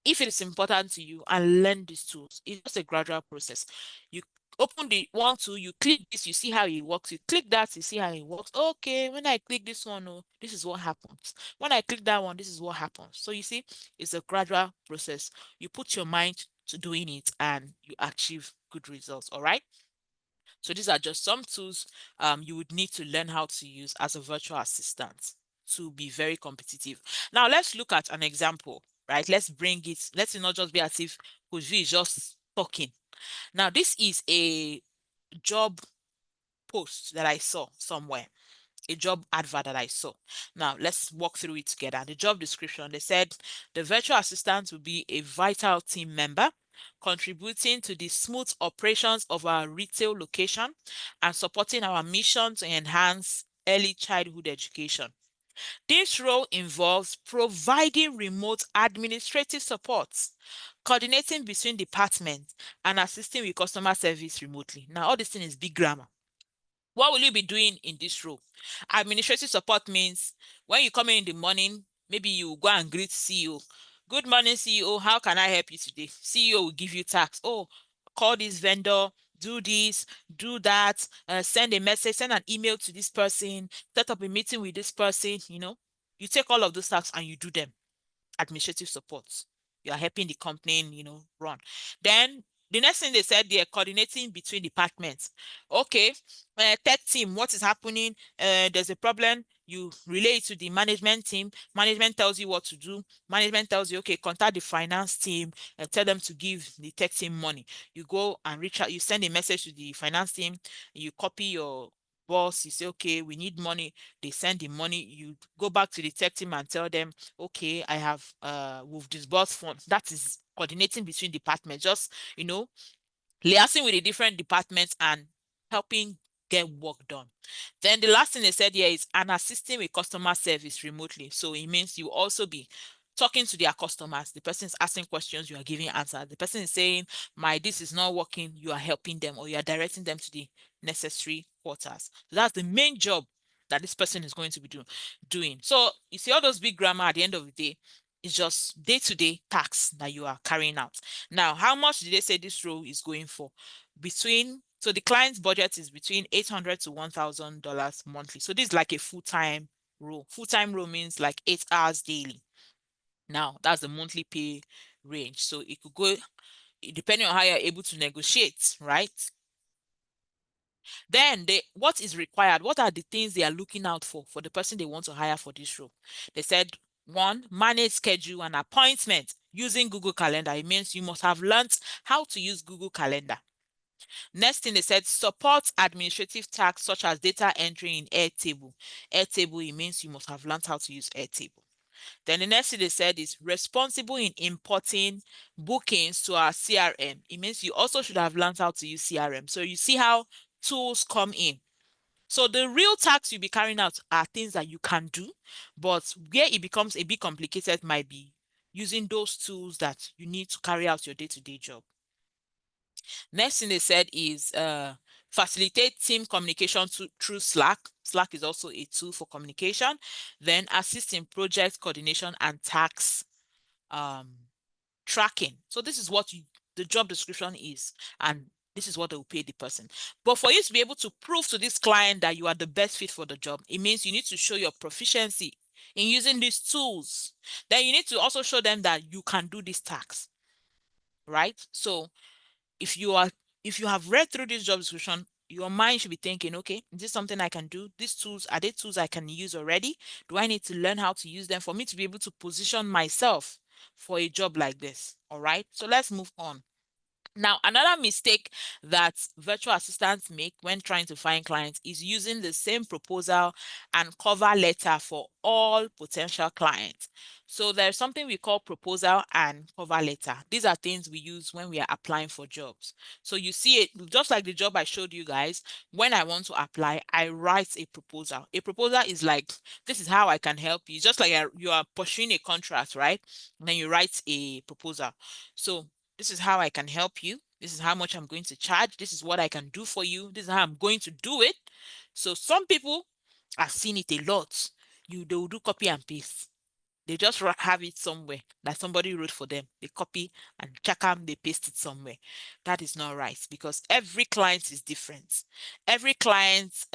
if it is important to you and learn these tools. It's just a gradual process. You open the one tool, you click this, you see how it works. You click that, you see how it works. Okay, when I click this one, oh, this is what happens. When I click that one, this is what happens. So you see, it's a gradual process. You put your mind to doing it and you achieve good results. All right. So these are just some tools you would need to learn how to use as a virtual assistant to be very competitive. Now let's look at an example, right? Let's bring it. Let's not just be as if Coach V is just talking. Now this is a job post that I saw somewhere, a job advert that I saw. Now, let's walk through it together. The job description, they said the virtual assistant will be a vital team member contributing to the smooth operations of our retail location and supporting our mission to enhance early childhood education. This role involves providing remote administrative support, coordinating between departments, and assisting with customer service remotely. Now, all this thing is big grammar. What will you be doing in this role? Administrative support means when you come in the morning, maybe you go and greet CEO. Good morning, CEO. How can I help you today? CEO will give you tasks. Oh, call this vendor, do this, do that, send a message, send an email to this person, set up a meeting with this person. You take all of those tasks and you do them. Administrative support. You are helping the company, run. Then the next thing they said, they're coordinating between departments. Okay, tech team, what is happening? There's a problem. You relay it to the management team. Management tells you what to do. Management tells you, okay, contact the finance team and tell them to give the tech team money. You go and reach out. You send a message to the finance team. You copy your boss. You say, okay, we need money. They send the money. You go back to the tech team and tell them, okay, I have we've disbursed funds. That is coordinating between departments, just liaising with the different departments and helping get work done. Then the last thing they said here is an assisting with customer service remotely. So it means you also be talking to their customers. The person is asking questions, you are giving answers. The person is saying, my this is not working, you are helping them, or you are directing them to the necessary quarters. So that's the main job that this person is going to be doing. So you see all those big grammar at the end of the day, it's just day-to-day tasks that you are carrying out. Now, how much did they say this role is going for? So the client's budget is between $800 to $1,000 monthly. So this is like a full-time role. Full-time role means like 8 hours daily. Now, that's the monthly pay range. So it could go depending on how you're able to negotiate, right? Then what is required? What are the things they are looking out for the person they want to hire for this role? They said, one, manage schedule and appointment using Google Calendar. It means you must have learned how to use Google Calendar. Next thing they said, support administrative tasks such as data entry in Airtable. Airtable, it means you must have learned how to use Airtable. Then the next thing they said is responsible in importing bookings to our CRM. It means you also should have learned how to use CRM. So you see how tools come in. So the real tasks you'll be carrying out are things that you can do, but where it becomes a bit complicated might be using those tools that you need to carry out your day-to-day job. Next thing they said is facilitate team communication through Slack. Slack is also a tool for communication. Then assist in project coordination and task tracking. So this is what the job description is, and this is what they will pay the person. But for you to be able to prove to this client that you are the best fit for the job, it means you need to show your proficiency in using these tools. Then you need to also show them that you can do these tasks, right? So if you have read through this job description, your mind should be thinking, okay, is this something I can do? These tools, are they tools I can use already? Do I need to learn how to use them for me to be able to position myself for a job like this? All right, so let's move on. Now, another mistake that virtual assistants make when trying to find clients is using the same proposal and cover letter for all potential clients. So there's something we call proposal and cover letter. These are things we use when we are applying for jobs. So you see it, just like the job I showed you guys, when I want to apply, I write a proposal. A proposal is like, this is how I can help you. Just like you are pursuing a contract, right? And then you write a proposal. So this is how I can help you. This is how much I'm going to charge. This is what I can do for you. This is how I'm going to do it. So some people, I've seen it a lot. They will do copy and paste. They just have it somewhere that somebody wrote for them. They copy and check them, they paste it somewhere. That is not right, because every client is different. Every client's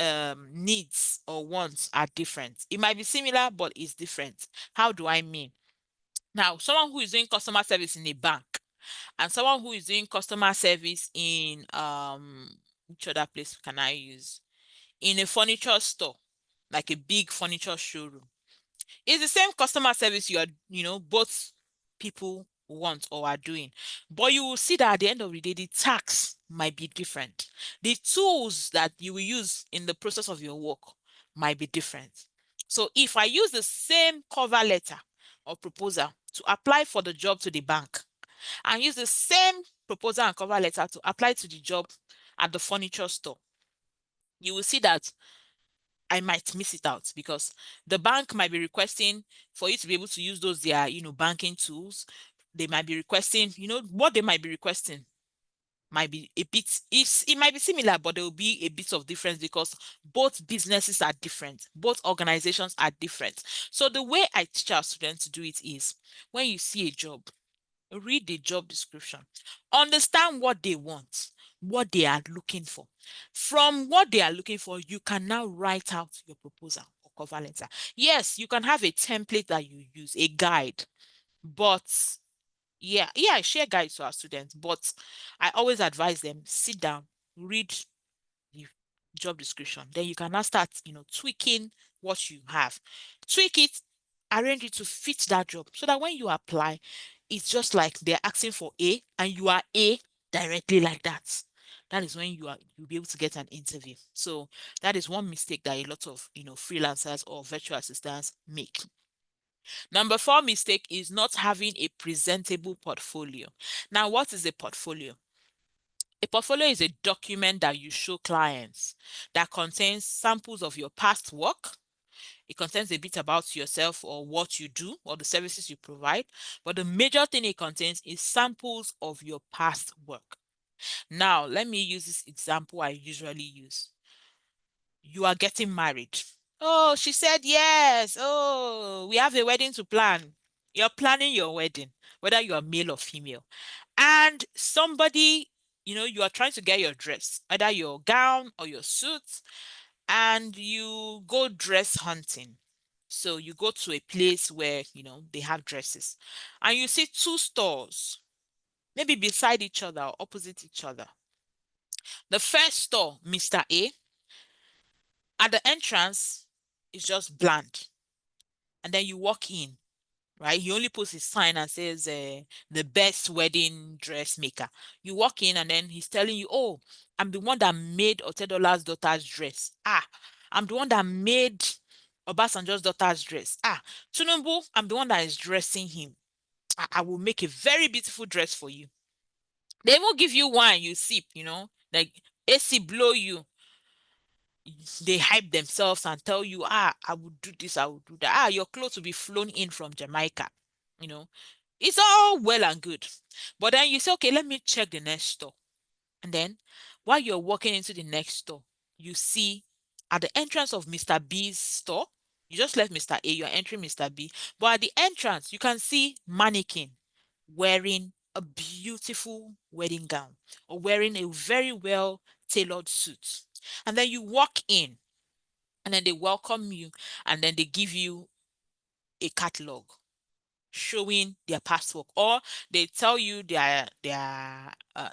needs or wants are different. It might be similar, but it's different. How do I mean? Now, someone who is doing customer service in a bank and someone who is doing customer service in which other place can I use? In a furniture store, like a big furniture showroom. It's the same customer service both people want or are doing. But you will see that at the end of the day, the tax might be different. The tools that you will use in the process of your work might be different. So if I use the same cover letter or proposal to apply for the job to the bank, and use the same proposal and cover letter to apply to the job at the furniture store, you will see that I might miss it out, because the bank might be requesting for you to be able to use those their banking tools. They might be requesting, what they might be requesting might be a bit, it might be similar, but there will be a bit of difference, because both businesses are different, both organizations are different. So the way I teach our students to do it is, when you see a job, read the job description, understand what they want, what they are looking for. From what they are looking for, you can now write out your proposal or cover letter. Yes, you can have a template that you use, a guide, but yeah, I share guides to our students, but I always advise them, sit down, read the job description. Then you can now start, tweaking what you have. Tweak it, arrange it to fit that job, so that when you apply, it's just like they're asking for A and you are A directly like that. That is when you'll be able to get an interview. So that is one mistake that a lot of freelancers or virtual assistants make. Number 4 mistake is not having a presentable portfolio. Now, what is a portfolio? A portfolio is a document that you show clients that contains samples of your past work, It contains a bit about yourself or what you do or the services you provide. But the major thing it contains is samples of your past work. Now, let me use this example I usually use. You are getting married. Oh, she said yes. Oh, we have a wedding to plan. You're planning your wedding, whether you are male or female. And somebody, you are trying to get your dress, either your gown or your suit, and you go dress hunting. So you go to a place where, they have dresses, and you see two stores, maybe beside each other or opposite each other. The first store, Mr. A, at the entrance is just bland. And then you walk in, right? He only puts his sign and says, the best wedding dressmaker. You walk in and then he's telling you, oh, I'm the one that made Otedola's daughter's dress. Ah, I'm the one that made Obasanjo's daughter's dress. Ah, Tunumbu, I'm the one that is dressing him. I will make a very beautiful dress for you. They won't give you wine, you sip, like AC blow you. They hype themselves and tell you, I would do this, I would do that. Your clothes will be flown in from Jamaica. You know, it's all well and good. But then you say, okay, let me check the next store. And then while you're walking into the next store, you see at the entrance of Mr. B's store, you just left Mr. A, you're entering Mr. B. But at the entrance, you can see mannequin wearing a beautiful wedding gown or wearing a very well tailored suit. And then you walk in and then they welcome you and then they give you a catalog showing their past work, or they tell you their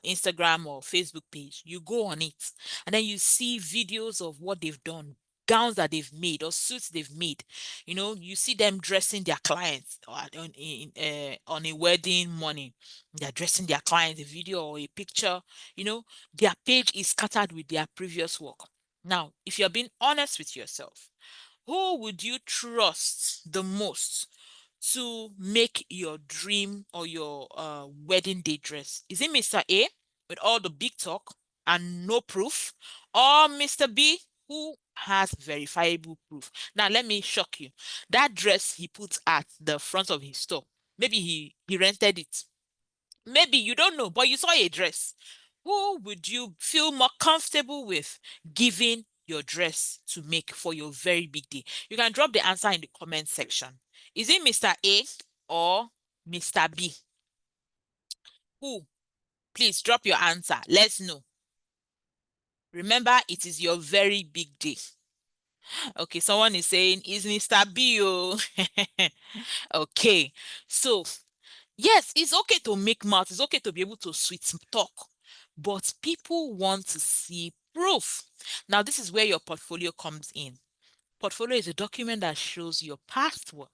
Instagram or Facebook page. You go on it and then you see videos of what they've done, gowns that they've made or suits they've made. You see them dressing their clients on a wedding morning. They're dressing their clients, a video or a picture. Their page is scattered with their previous work. Now, if you're being honest with yourself, who would you trust the most to make your dream or your wedding day dress? Is it Mr. A with all the big talk and no proof, or Mr. B who has verifiable proof? Now, let me shock you. That dress he put at the front of his store, maybe he rented it. Maybe you don't know, but you saw a dress. Who would you feel more comfortable with giving your dress to make for your very big day? You can drop the answer in the comment section. Is it Mr. A or Mr. B? Who? Please drop your answer. Let's know. Remember, it is your very big day. Okay, someone is saying, is Mr. B? Oh. Okay, so yes, it's okay to make mouth. It's okay to be able to sweet talk, but people want to see proof. Now, this is where your portfolio comes in. Portfolio is a document that shows your past work.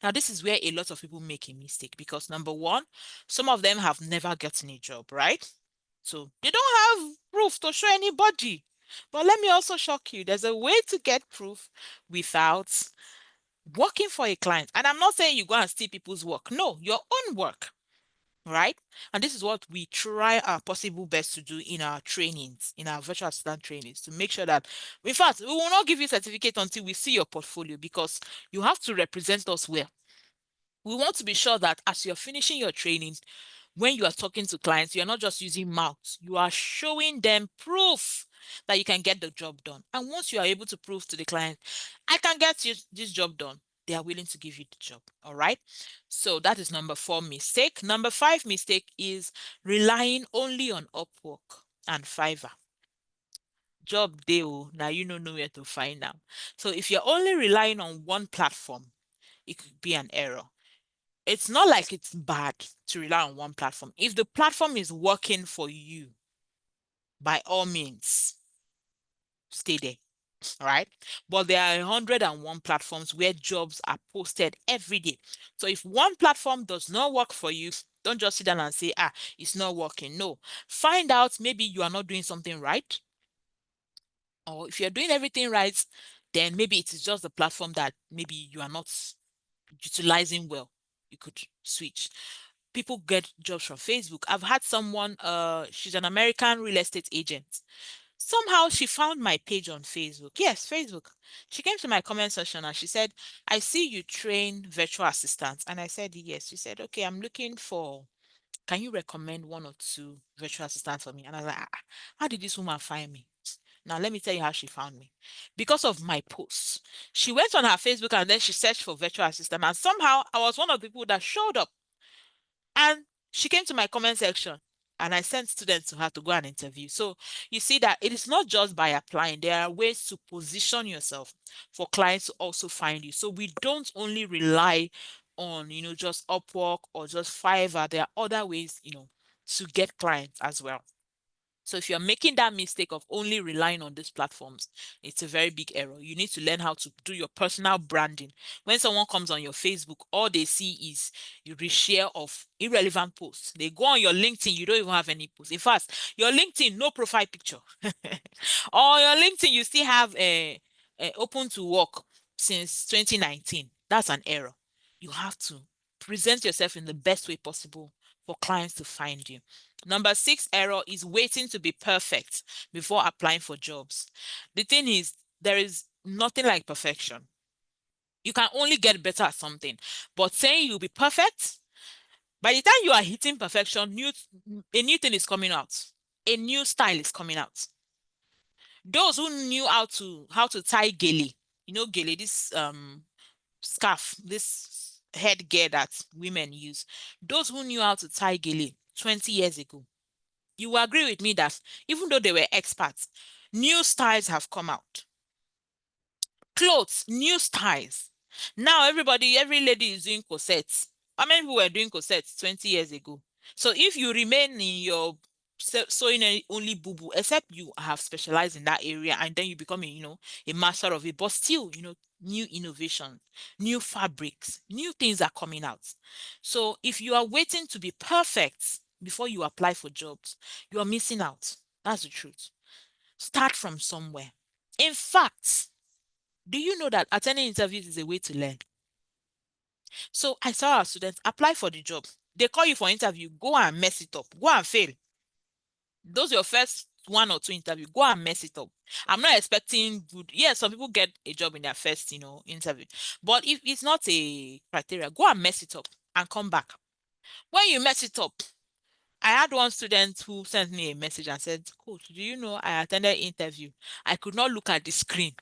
Now, this is where a lot of people make a mistake because number one, some of them have never gotten a job, right? So they don't have proof to show anybody. But let me also shock you. There's a way to get proof without working for a client. And I'm not saying you go and steal people's work. No, your own work, right? And this is what we try our possible best to do in our trainings, in our virtual assistant trainings, to make sure that, in fact, we will not give you a certificate until we see your portfolio because you have to represent us well. We want to be sure that as you're finishing your training, when you are talking to clients, you're not just using mouth, you are showing them proof that you can get the job done. And once you are able to prove to the client, I can get you this job done, they are willing to give you the job. All right. So that is number 4 mistake. Number 5 mistake is relying only on Upwork and Fiverr. Job deal. Now you don't know where to find out. So if you're only relying on one platform, it could be an error. It's not like it's bad to rely on one platform. If the platform is working for you, by all means, stay there. All right. But there are 101 platforms where jobs are posted every day. So if one platform does not work for you, don't just sit down and say, it's not working. No. Find out maybe you are not doing something right. Or if you're doing everything right, then maybe it is just the platform that maybe you are not utilizing well. You could switch. People get jobs from Facebook. I've had someone, she's an American real estate agent. Somehow she found my page on Facebook. Yes, Facebook. She came to my comment section and she said, I see you train virtual assistants. And I said, yes. She said, okay, I'm looking for, can you recommend one or two virtual assistants for me? And I was like, how did this woman find me? Now, let me tell you how she found me. Because of my posts. She went on her Facebook and then she searched for virtual assistant. And somehow I was one of the people that showed up. And she came to my comment section and I sent students to her to go and interview. So you see that it is not just by applying, there are ways to position yourself for clients to also find you. So we don't only rely on, just Upwork or just Fiverr. There are other ways, to get clients as well. So if you're making that mistake of only relying on these platforms, it's a very big error. You need to learn how to do your personal branding. When someone comes on your Facebook, all they see is you reshare of irrelevant posts. They go on your LinkedIn, you don't even have any posts. In fact, your LinkedIn, no profile picture. Or your LinkedIn, you still have a open to work since 2019. That's an error. You have to present yourself in the best way possible for clients to find you. Number 6 error is waiting to be perfect before applying for jobs. The thing is, there is nothing like perfection. You can only get better at something, but saying you'll be perfect, by the time you are hitting perfection, a new thing is coming out. A new style is coming out. Those who knew how to tie gele, gele, this scarf, this headgear that women use. Those who knew how to tie gele 20 years ago, you will agree with me that even though they were experts, new styles have come out. Clothes, new styles. Now every lady is doing corsets. How many people were doing corsets 20 years ago? So if you remain in your sewing only boo-boo, except you have specialized in that area and then you become a master of it, but still, new innovation, new fabrics, new things are coming out. So if you are waiting to be perfect before you apply for jobs, you are missing out. That's the truth. Start from somewhere. In fact, do you know that attending interviews is a way to learn? So I saw our students apply for the job. They call you for interview, go and mess it up, go and fail. Those are your first one or two interview, go and mess it up. I'm not expecting good. Yes, some people get a job in their first, interview. But if it's not a criteria, go and mess it up and come back. When you mess it up, I had one student who sent me a message and said, Coach, do you know I attended interview? I could not look at the screen.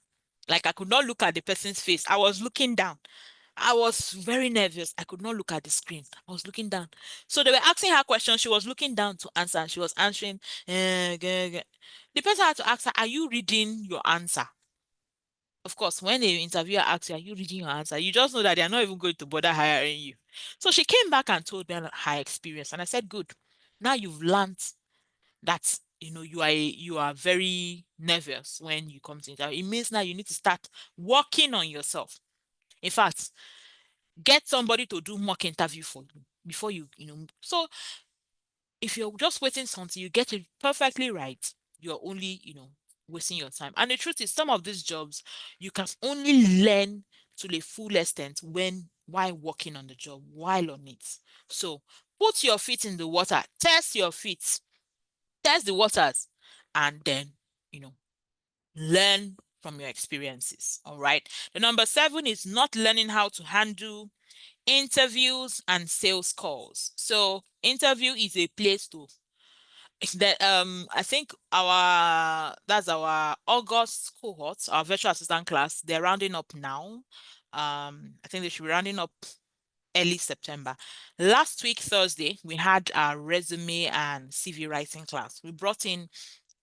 Like I could not look at the person's face. I was looking down. I was very nervous. I could not look at the screen. I was looking down. So they were asking her questions. She was looking down to answer. And she was answering. The person had to ask her, are you reading your answer? Of course, when the interviewer asks you, are you reading your answer? You just know that they're not even going to bother hiring you. So she came back and told me her experience. And I said, good. Now you've learned that you are very nervous when you come to interview. It means now you need to start working on yourself. In fact, get somebody to do mock interview for you before so if you're just waiting until you get it perfectly right, you're only wasting your time. And the truth is, some of these jobs you can only learn to the full extent while working on the job, while on it. So put your feet in the water, test your feet, test the waters, and then you know learn from your experiences. All right. The number 7 is not learning how to handle interviews and sales calls. So interview is a place to that I think that's our August cohort, our virtual assistant class. They're rounding up now. I think they should be rounding up early September. Last week, Thursday, we had our resume and CV writing class. We brought in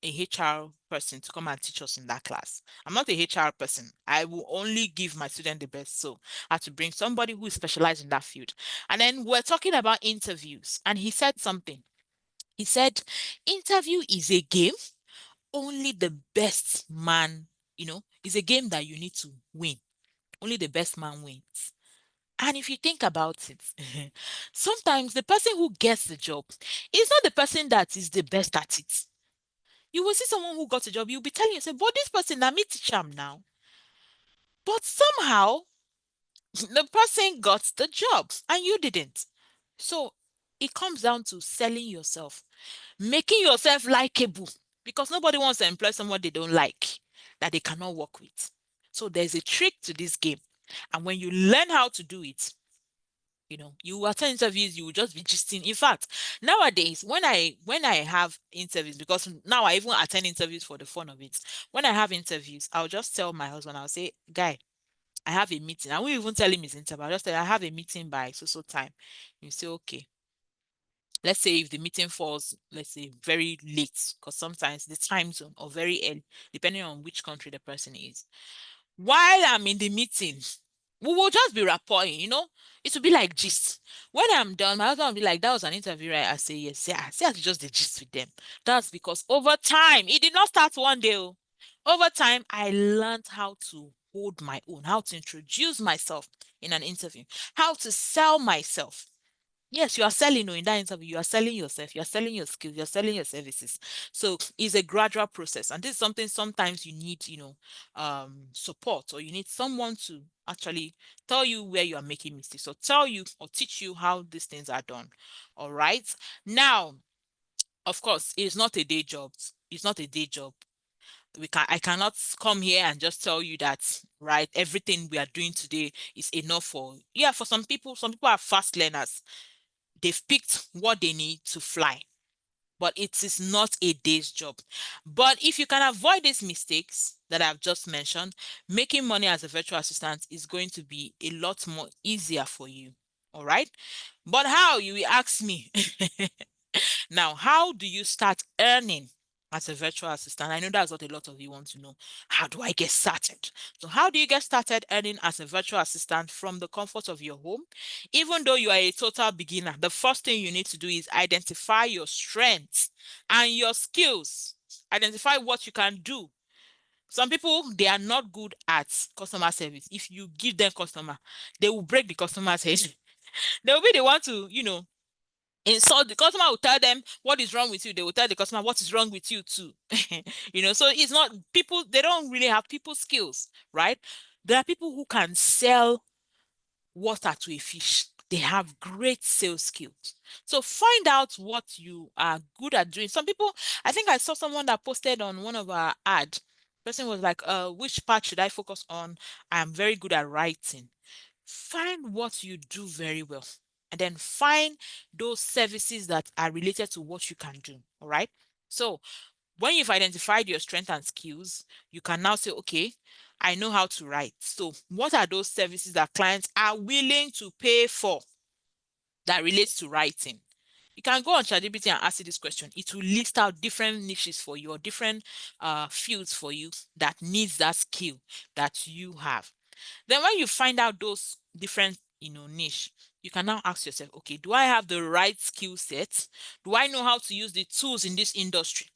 a HR person to come and teach us in that class. I'm not a HR person. I will only give my student the best. So I have to bring somebody who is specialized in that field. And then we're talking about interviews. And he said something. He said, interview is a game. Only the best man, is a game that you need to win. Only the best man wins. And if you think about it, sometimes the person who gets the job is not the person that is the best at it. You will see someone who got a job, you'll be telling yourself, but this person, now me teach him now. But somehow, the person got the job and you didn't. So it comes down to selling yourself, making yourself likable. because nobody wants to employ someone they don't like, that they cannot work with. So there's a trick to this game. And when you learn how to do it, you attend interviews, you will just be gisting. In fact, nowadays when I have interviews, because now I even attend interviews for the fun of it. When I have interviews, I'll just tell my husband, I'll say, guy, I have a meeting. I won't even tell him his interview. I'll just tell him, I have a meeting by so time. You say, okay. Let's say if the meeting falls, let's say very late, because sometimes the time zone, or very early, depending on which country the person is. While I'm in the meeting, we will just be rapporting. It will be like gist. When I'm done, my husband will be like, that was an interview, right? I say, yes. Yeah, I say, I just the gist with them. That's because over time, it did not start one day. Oh. Over time, I learned how to hold my own, how to introduce myself in an interview, how to sell myself. Yes, you are selling, in that interview, you are selling yourself, you are selling your skills, you're selling your services. So it's a gradual process. And this is something sometimes you need, support, or you need someone to actually tell you where you are making mistakes, or tell you or teach you how these things are done. All right. Now, of course, it's not a day job. It's not a day job. I cannot come here and just tell you that, right, everything we are doing today is enough for some people are fast learners. They've picked what they need to fly, but it is not a day's job. But if you can avoid these mistakes that I've just mentioned, making money as a virtual assistant is going to be a lot more easier for you. All right. But how, you will ask me? Now, how do you start earning as a virtual assistant? I know that's what a lot of you want to know. How do I get started? So, how do you get started earning as a virtual assistant from the comfort of your home? Even though you are a total beginner, the first thing you need to do is identify your strengths and your skills. Identify what you can do. Some people, they are not good at customer service. If you give them customer, they will break the customer's head. They will be the one to, insult the customer. Will tell them what is wrong with you. They will tell the customer what is wrong with you too. So it's not people, they don't really have people skills, right? There are people who can sell water to a fish. They have great sales skills. So find out what you are good at doing. Some people, I think I saw someone that posted on one of our ad. Person was like, which part should I focus on? I'm very good at writing. Find what you do very well, and then find those services that are related to what you can do. All right. So when you've identified your strengths and skills, you can now say, okay, I know how to write. So what are those services that clients are willing to pay for that relates to writing? You can go on ChatGPT and ask it this question. It will list out different niches for you, or different fields for you that needs that skill that you have. Then when you find out those different, niche, you can now ask yourself, okay, do I have the right skill set? Do I know how to use the tools in this industry?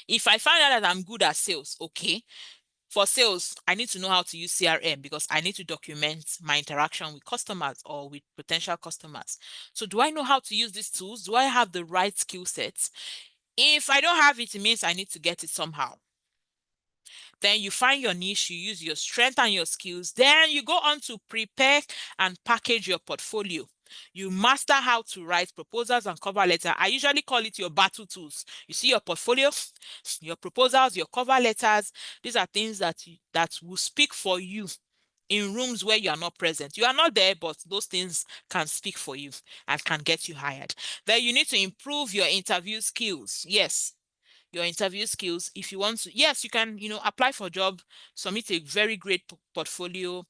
If I find out that I'm good at sales, okay, for sales, I need to know how to use CRM, because I need to document my interaction with customers or with potential customers. So do I know how to use these tools? Do I have the right skill sets? If I don't have it, it means I need to get it somehow. Then you find your niche, you use your strength and your skills. Then you go on to prepare and package your portfolio. You master how to write proposals and cover letter. I usually call it your battle tools. You see your portfolio, your proposals, your cover letters. These are things that will speak for you in rooms where you are not present. You are not there, but those things can speak for you and can get you hired. Then you need to improve your interview skills. Yes, your interview skills. If you want to, yes, you can, apply for a job, submit a very great portfolio,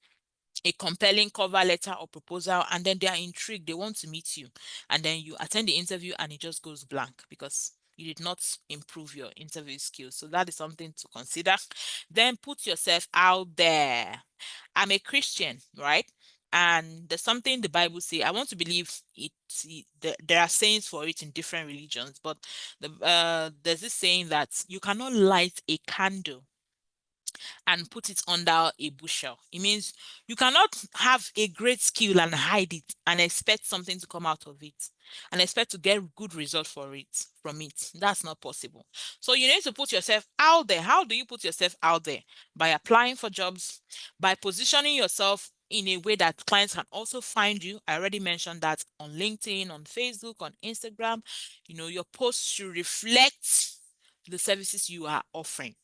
a compelling cover letter or proposal, and then they are intrigued, they want to meet you, and then you attend the interview and it just goes blank because you did not improve your interview skills. So that is something to consider. Then put yourself out there. I'm a Christian, right? And there's something the Bible say. I want to believe there are sayings for it in different religions, but there's this saying that you cannot light a candle and put it under a bushel. It means you cannot have a great skill and hide it and expect something to come out of it and expect to get good result for it from it. That's not possible. So you need to put yourself out there. How do you put yourself out there? By applying for jobs, by positioning yourself in a way that clients can also find you. I already mentioned that on LinkedIn, on Facebook, on Instagram. Your posts should reflect the services you are offering.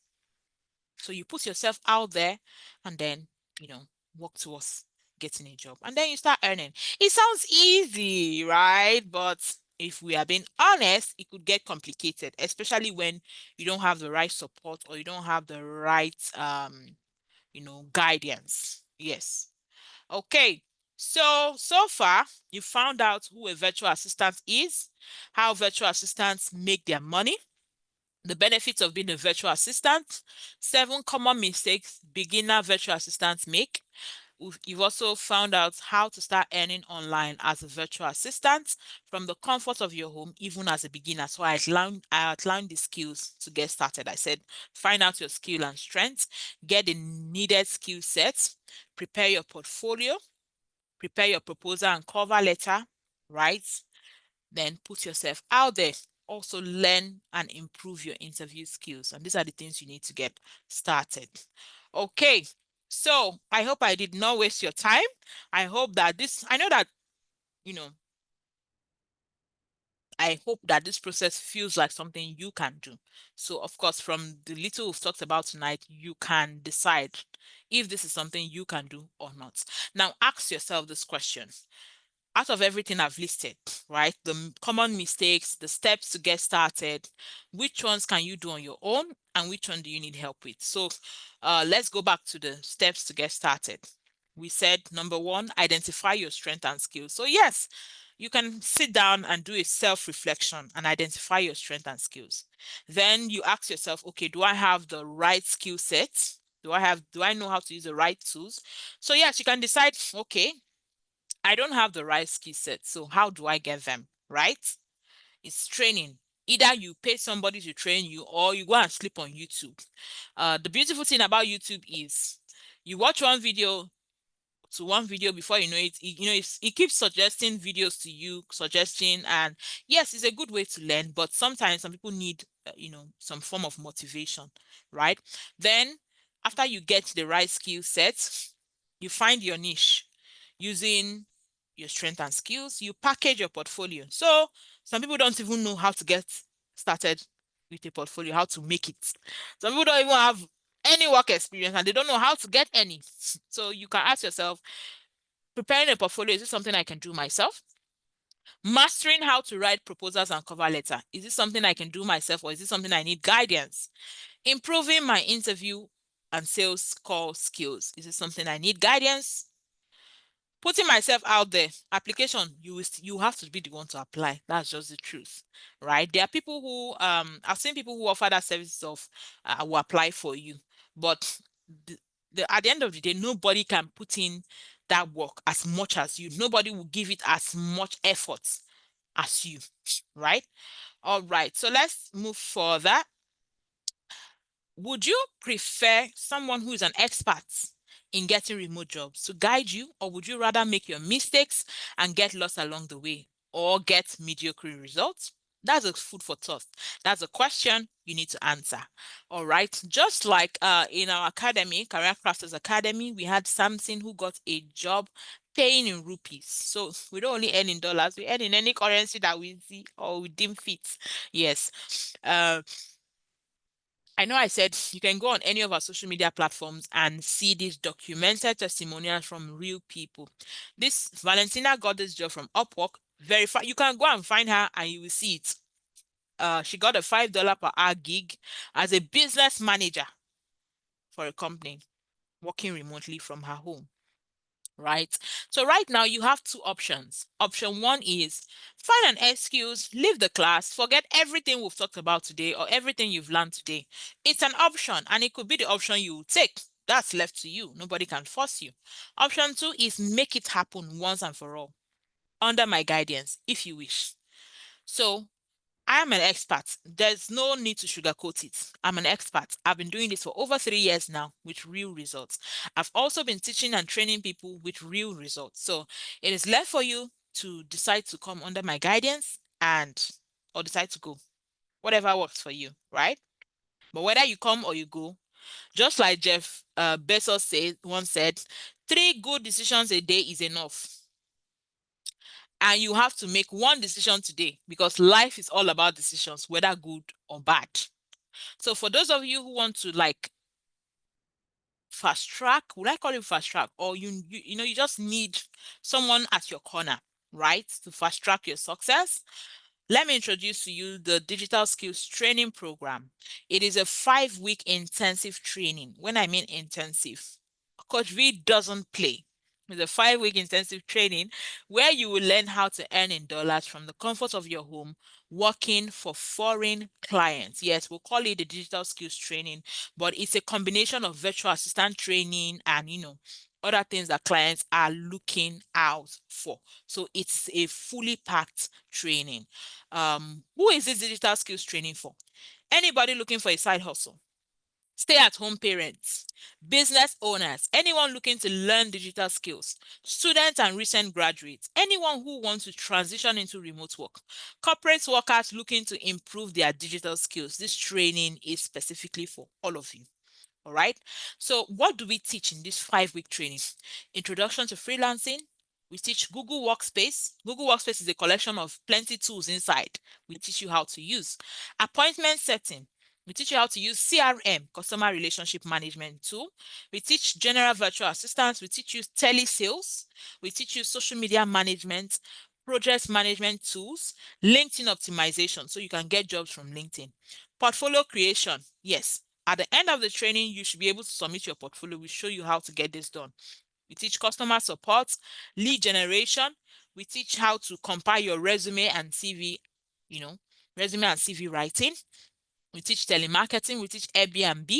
So you put yourself out there and then, you know, work towards getting a job. And then you start earning. It sounds easy, right? But if we are being honest, it could get complicated, especially when you don't have the right support or you don't have the right guidance. Yes. Okay. So far, you found out who a virtual assistant is, how virtual assistants make their money, the benefits of being a virtual assistant, 7 common mistakes beginner virtual assistants make. You've also found out how to start earning online as a virtual assistant from the comfort of your home, even as a beginner. So I outlined the skills to get started. I said, find out your skill and strengths, get the needed skill sets, prepare your portfolio, prepare your proposal and cover letter, right? Then put yourself out there. Also learn and improve your interview skills. And these are the things you need to get started. Okay. So I hope I did not waste your time. I know that, you know, I hope that this process feels like something you can do. So, of course, from the little we've talked about tonight, you can decide if this is something you can do or not. Now, ask yourself this question. Out of everything I've listed, right? The common mistakes, the steps to get started, which ones can you do on your own and which one do you need help with? So let's go back to the steps to get started. We said number one, identify your strength and skills. So yes, you can sit down and do a self-reflection and identify your strength and skills. Then you ask yourself, okay, do I have the right skill set? Do I know how to use the right tools? So yes, you can decide, okay, I don't have the right skill set, so how do I get them, right? It's training. Either you pay somebody to train you or you go and sleep on YouTube. The beautiful thing about YouTube is you watch one video before you know it keeps suggesting videos to you, suggesting, and yes, it's a good way to learn, but sometimes some people need some form of motivation, right? Then after you get the right skill set, you find your niche using your strength and skills, you package your portfolio. So some people don't even know how to get started with a portfolio, how to make it. Some people don't even have any work experience and they don't know how to get any. So you can ask yourself, preparing a portfolio, is this something I can do myself? Mastering how to write proposals and cover letter, is this something I can do myself or is this something I need guidance? Improving my interview and sales call skills, is this something I need guidance? Putting myself out there, application, you have to be the one to apply. That's just the truth, right? There are people who I've seen people who offer that service of I will apply for you, but at the end of the day, nobody can put in that work as much as you. Nobody will give it as much effort as you, right? All right, so let's move further. Would you prefer someone who is an expert in getting remote jobs to guide you, or would you rather make your mistakes and get lost along the way, or get mediocre results? That's a food for thought. That's a question you need to answer. All right. Just like in our academy, Career Crafters Academy, we had Samson who got a job paying in rupees. So we don't only earn in dollars, we earn in any currency that we see or we deem fit. Yes. Uh, I know I said you can go on any of our social media platforms and see these documented testimonials from real people. This Valentina got this job from Upwork. Verify. You can go and find her and you will see it. She got a $5 per hour gig as a business manager for a company, working remotely from her home. Right? So right now you have two options. Option one is find an excuse, leave the class, forget everything we've talked about today or everything you've learned today. It's an option and it could be the option you will take. That's left to you. Nobody can force you. Option two is make it happen once and for all under my guidance if you wish. So I am an expert. There's no need to sugarcoat it. I'm an expert. I've been doing this for over 3 years now with real results. I've also been teaching and training people with real results. So it is left for you to decide to come under my guidance or decide to go. Whatever works for you, right? But whether you come or you go, just like Jeff Bezos once said, 3 good decisions a day is enough. And you have to make one decision today because life is all about decisions, whether good or bad. So for those of you who want to like fast track, would I call it fast track? Or you just need someone at your corner, right? To fast track your success. Let me introduce to you the Digital Skills Training Program. It is a 5-week intensive training. When I mean intensive, Coach V doesn't play. It's a 5-week intensive training where you will learn how to earn in dollars from the comfort of your home, working for foreign clients. Yes, we'll call it the digital skills training, but it's a combination of virtual assistant training and, other things that clients are looking out for. So it's a fully packed training. Who is this digital skills training for? Anybody looking for a side hustle, stay-at-home parents, business owners, anyone looking to learn digital skills, students and recent graduates, anyone who wants to transition into remote work, corporate workers looking to improve their digital skills. This training is specifically for all of you. All right. So what do we teach in this 5-week training? Introduction to freelancing. We teach Google Workspace. Google Workspace is a collection of plenty tools inside. We teach you how to use. Appointment setting. We teach you how to use CRM, customer relationship management tool. We teach general virtual assistants. We teach you telesales. We teach you social media management, project management tools, LinkedIn optimization, so you can get jobs from LinkedIn. Portfolio creation. Yes, at the end of the training, you should be able to submit your portfolio. We show you how to get this done. We teach customer support, lead generation. We teach how to compile your resume and CV, you know, resume and CV writing. We teach telemarketing. We teach Airbnb.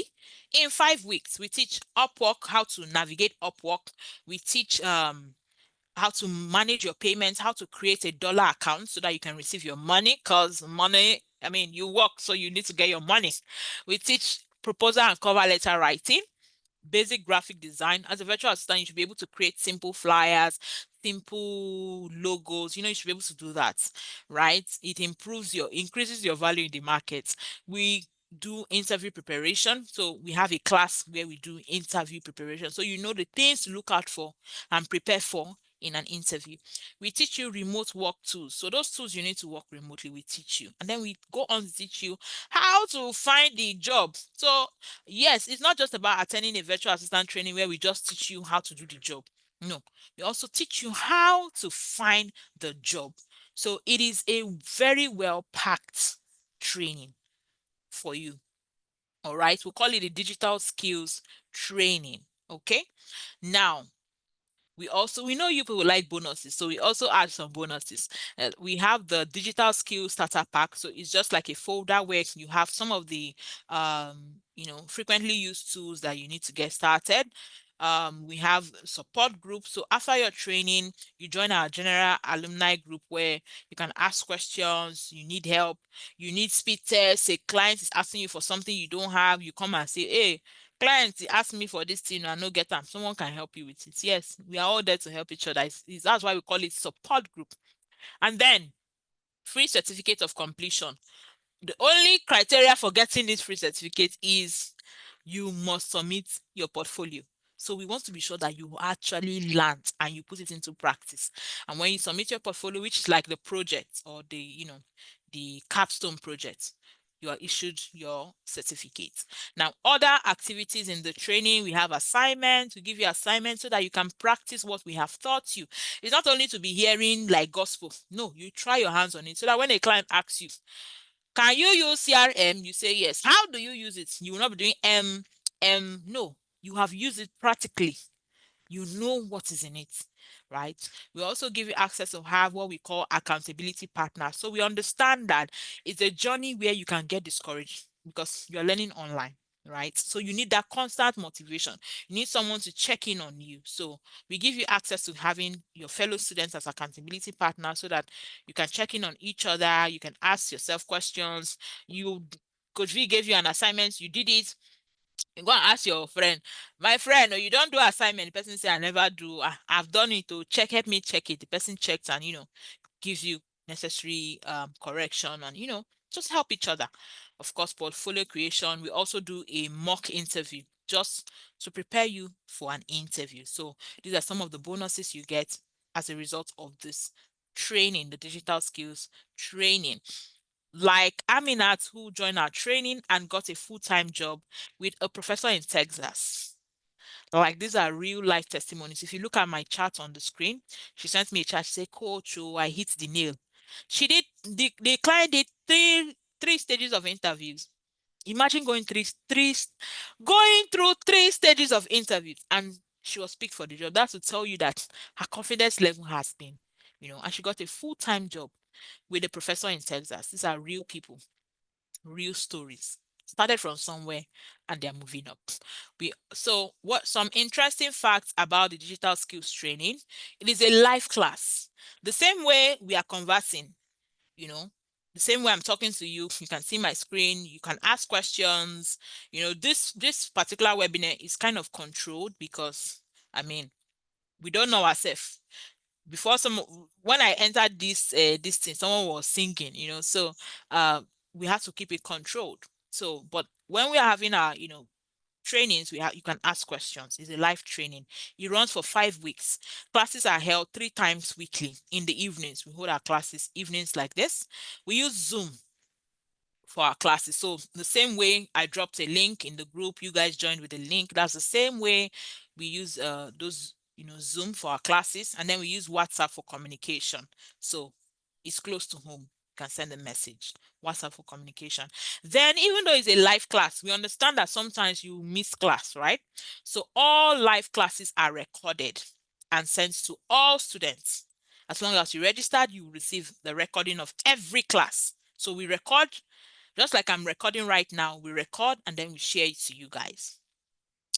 In 5 weeks, we teach Upwork, how to navigate Upwork. We teach how to manage your payments, how to create a dollar account so that you can receive your money, because money, I mean, you work, so you need to get your money. We teach proposal and cover letter writing, basic graphic design. As a virtual assistant, you should be able to create simple flyers, simple logos. You should be able to do that, right? It increases your value in the market. We do interview preparation. So we have a class where we do interview preparation. So you know the things to look out for and prepare for in an interview. We teach you remote work tools. So those tools you need to work remotely, we teach you. And then we go on to teach you how to find the job. So yes, it's not just about attending a virtual assistant training where we just teach you how to do the job. No, we also teach you how to find the job. So it is a very well packed training for you. All right, we'll call it a digital skills training. Okay, now we know you people like bonuses, so we also add some bonuses. We have the digital skills starter pack, so it's just like a folder where you have some of the frequently used tools that you need to get started. We have support groups. So after your training, you join our general alumni group where you can ask questions, you need help, you need speed tests, a client is asking you for something you don't have, you come and say, hey, clients ask me for this thing, I no get them. Someone can help you with it. Yes, we are all there to help each other. That's why we call it support group. And then free certificate of completion. The only criteria for getting this free certificate is you must submit your portfolio. So we want to be sure that you actually learn and you put it into practice. And when you submit your portfolio, which is like the project or the capstone project, you are issued your certificate. Now, other activities in the training, we have assignments. We give you assignments so that you can practice what we have taught you. It's not only to be hearing like gospel. No, you try your hands on it so that when a client asks you, can you use CRM? You say yes. How do you use it? You will not be doing no. You have used it practically. You know what is in it, right? We also give you access to have what we call accountability partners. So we understand that it's a journey where you can get discouraged because you're learning online, right? So you need that constant motivation. You need someone to check in on you. So we give you access to having your fellow students as accountability partners so that you can check in on each other. You can ask yourself questions. Coach V gave you an assignment, you did it, you go and ask your friend, my friend, you don't do assignment. The person say, I never do. I've done it to check, help me check it. The person checks and gives you necessary correction and just help each other. Of course, portfolio creation. We also do a mock interview just to prepare you for an interview. So these are some of the bonuses you get as a result of this training, the digital skills training. like Aminat, who joined our training and got a full-time job with a professor in Texas. Like these are real life testimonies. If you look at my chart on the screen, she sent me a chart. She said, Coach, oh, I hit the nail. She did the client did three stages of interviews. Imagine going through three stages of interviews and she was picked for the job. That's to tell you that her confidence level has been, and she got a full-time job with a professor in Texas. These are real people, real stories. Started from somewhere and they're moving up. So what some interesting facts about the digital skills training? It is a live class. The same way we are conversing, you know, the same way I'm talking to you, you can see my screen, you can ask questions. This particular webinar is kind of controlled because I mean, we don't know ourselves before. Some When I entered this thing, someone was singing, so uh we have to keep it controlled. So but when we are having our trainings, you can ask questions. It's a live training. It runs for 5 weeks. Classes are held 3 times weekly in the evenings. We hold our classes evenings like this. We use Zoom for our classes. So the same way I dropped a link in the group, you guys joined with a link. That's the same way we use those Zoom for our classes, and then we use WhatsApp for communication. So it's close to home. You can send a message. WhatsApp for communication. Then even though it's a live class, we understand that sometimes you miss class, right? So all live classes are recorded and sent to all students. As long as you registered, you will receive the recording of every class. So we record just like I'm recording right now. We record and then we share it to you guys.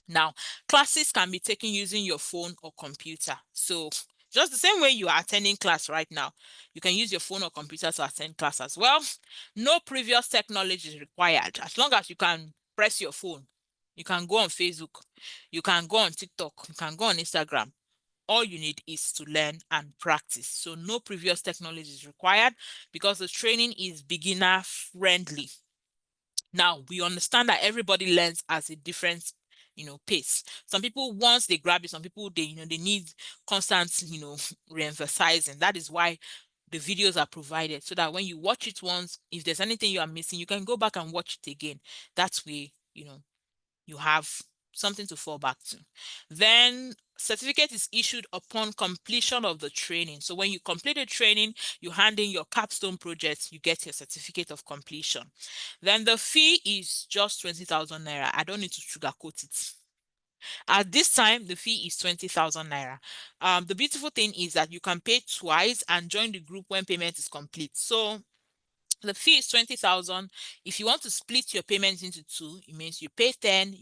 Now, classes can be taken using your phone or computer. So just the same way you are attending class right now, you can use your phone or computer to attend class as well. No previous technology is required. As long as you can press your phone, you can go on Facebook, you can go on TikTok, you can go on Instagram. All you need is to learn and practice. So no previous technology is required because the training is beginner friendly. Now, we understand that everybody learns at a different, pace. Some people, once they grab it, some people, they need constant, re-emphasizing. That is why the videos are provided so that when you watch it once, if there's anything you are missing, you can go back and watch it again. That way, you have something to fall back to. Then certificate is issued upon completion of the training. So when you complete the training, you hand in your capstone project, you get your certificate of completion. Then the fee is just 20,000 naira. I don't need to sugarcoat it. At this time, the fee is 20,000 naira. The beautiful thing is that you can pay twice and join the group when payment is complete. So the fee is 20,000. If you want to split your payments into two, it means you pay 10,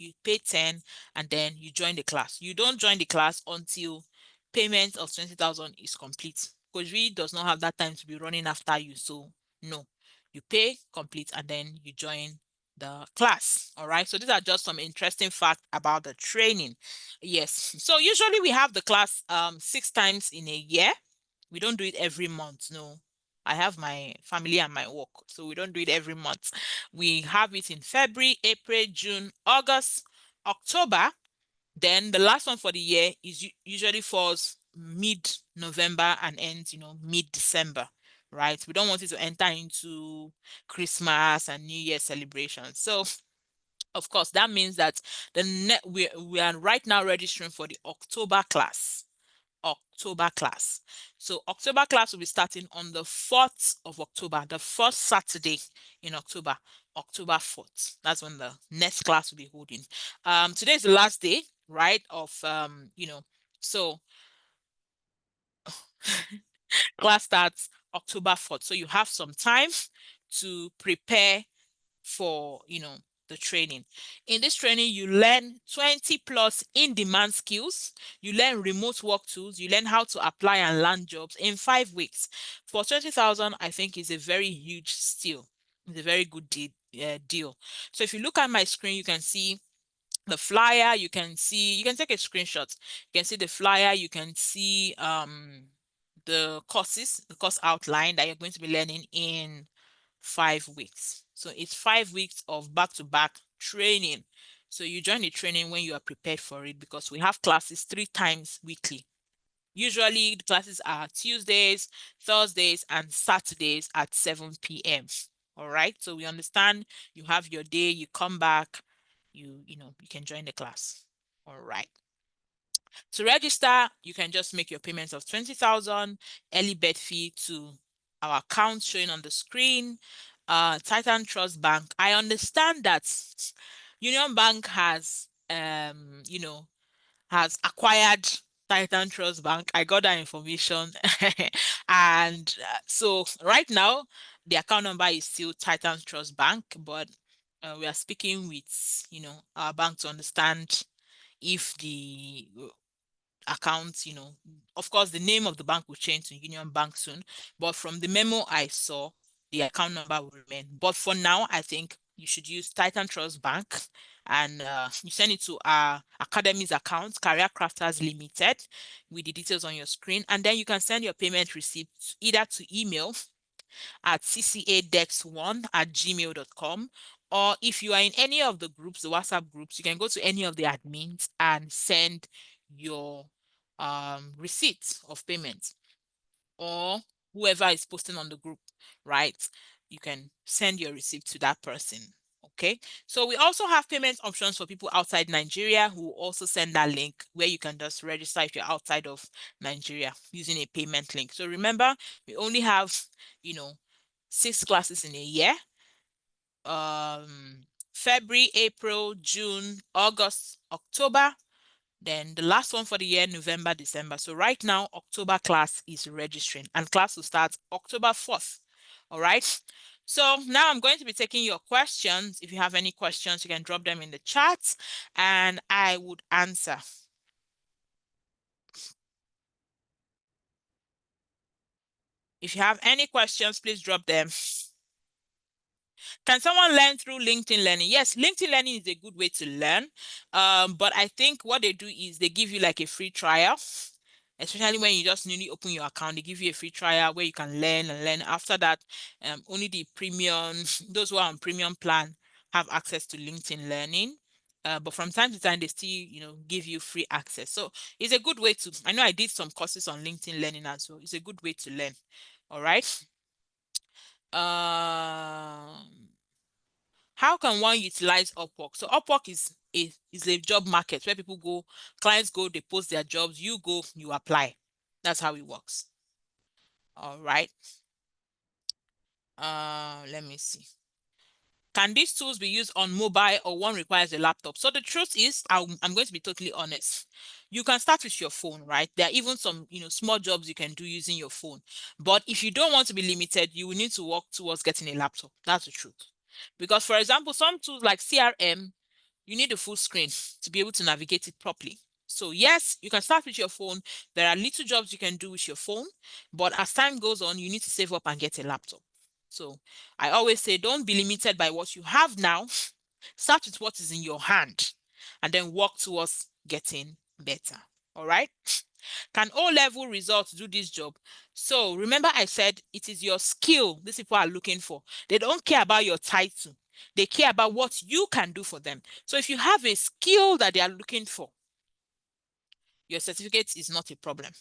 and then you join the class. You don't join the class until payment of 20,000 is complete. Because we does not have that time to be running after you. So no, you pay complete and then you join the class. All right. So these are just some interesting facts about the training. Yes. So usually we have the class 6 times in a year. We don't do it every month. No, I have my family and my work, so we don't do it every month. We have it in February, April, June, August, October. Then the last one for the year is usually falls mid-November and ends, mid-December, right? We don't want it to enter into Christmas and New Year celebrations. So, of course, that means that we are right now registering for the October class. October class. So October class will be starting on the 4th of October, the first Saturday in October, October 4th. That's when the next class will be holding. Today is the last day, right? So class starts October 4th. So you have some time to prepare for the training. In this training, you learn 20 plus in-demand skills. You learn remote work tools. You learn how to apply and land jobs in 5 weeks. For 20,000, I think is a very huge steal. It's a very good deal. So if you look at my screen, you can see the flyer. You can take a screenshot. You can see the flyer. You can see the course outline that you're going to be learning in 5 weeks. So it's 5 weeks of back-to-back training. So you join the training when you are prepared for it because we have classes 3 times weekly. Usually the classes are Tuesdays, Thursdays, and Saturdays at 7 p.m. All right. So we understand you have your day, you come back, you can join the class. All right. To register, you can just make your payments of 20,000 early bird fee to our account showing on the screen. Titan Trust Bank. I understand that Union Bank has acquired Titan Trust Bank. I got that information. And so right now, the account number is still Titan Trust Bank, but we are speaking with, our bank to understand if the account, of course, the name of the bank will change to Union Bank soon, but from the memo I saw, the account number will remain. But for now, I think you should use Titan Trust Bank, and you send it to our Academy's account, Career Crafters Limited, with the details on your screen. And then you can send your payment receipt either to email at ccadex1@gmail.com, or if you are in any of the groups, the WhatsApp groups, you can go to any of the admins and send your receipt of payment, or whoever is posting on the group, right? You can send your receipt to that person. Okay, so we also have payment options for people outside Nigeria who also send that link where you can just register if you're outside of Nigeria using a payment link. So remember, we only have, you know, 6 classes in a year. February, April, June, August, October, then the last one for the year, November, December. So right now, October class is registering, and class will start October 4th. All right. So now I'm going to be taking your questions. If you have any questions, you can drop them in the chat and I would answer. If you have any questions, please drop them. Can someone learn through LinkedIn Learning? Yes, LinkedIn Learning is a good way to learn. But I think what they do is they give you like a free trial, especially when you just newly open your account. They give you a free trial where you can learn and learn. After that, only the premium, those who are on premium plan have access to LinkedIn Learning. But from time to time, they still, give you free access. So it's a good way to, I know I did some courses on LinkedIn Learning as well. It's a good way to learn. All right. How can one utilize Upwork? So Upwork is a job market where people go, clients go, they post their jobs, you go, you apply. That's how it works. All right. Let me see. Can these tools be used on mobile or one requires a laptop? So the truth is, I'm going to be totally honest. You can start with your phone, right? There are even some, small jobs you can do using your phone. But if you don't want to be limited, you will need to work towards getting a laptop. That's the truth. Because, for example, some tools like CRM, you need a full screen to be able to navigate it properly. So yes, you can start with your phone. There are little jobs you can do with your phone, but as time goes on, you need to save up and get a laptop. So I always say, don't be limited by what you have now. Start with what is in your hand and then work towards getting better. All right. Can O-level results do this job? So remember I said it is your skill these people are looking for. They don't care about your title. They care about what you can do for them. So if you have a skill that they are looking for, your certificate is not a problem.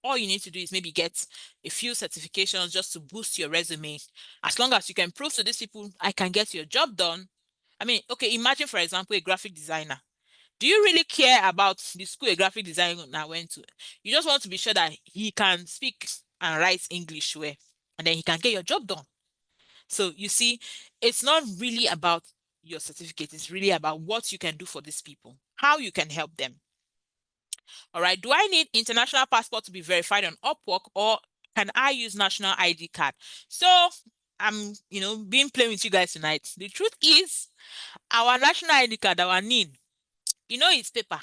All you need to do is maybe get a few certifications just to boost your resume. As long as you can prove to these people, I can get your job done. I mean, okay, imagine, for example, a graphic designer. Do you really care about the school a graphic designer went to? You just want to be sure that he can speak and write English well, and then he can get your job done. So you see, it's not really about your certificate. It's really about what you can do for these people, how you can help them. All right. Do I need international passport to be verified on Upwork, or can I use national ID card? So I'm, being plain with you guys tonight. The truth is, our national ID card, our NIN, it's paper.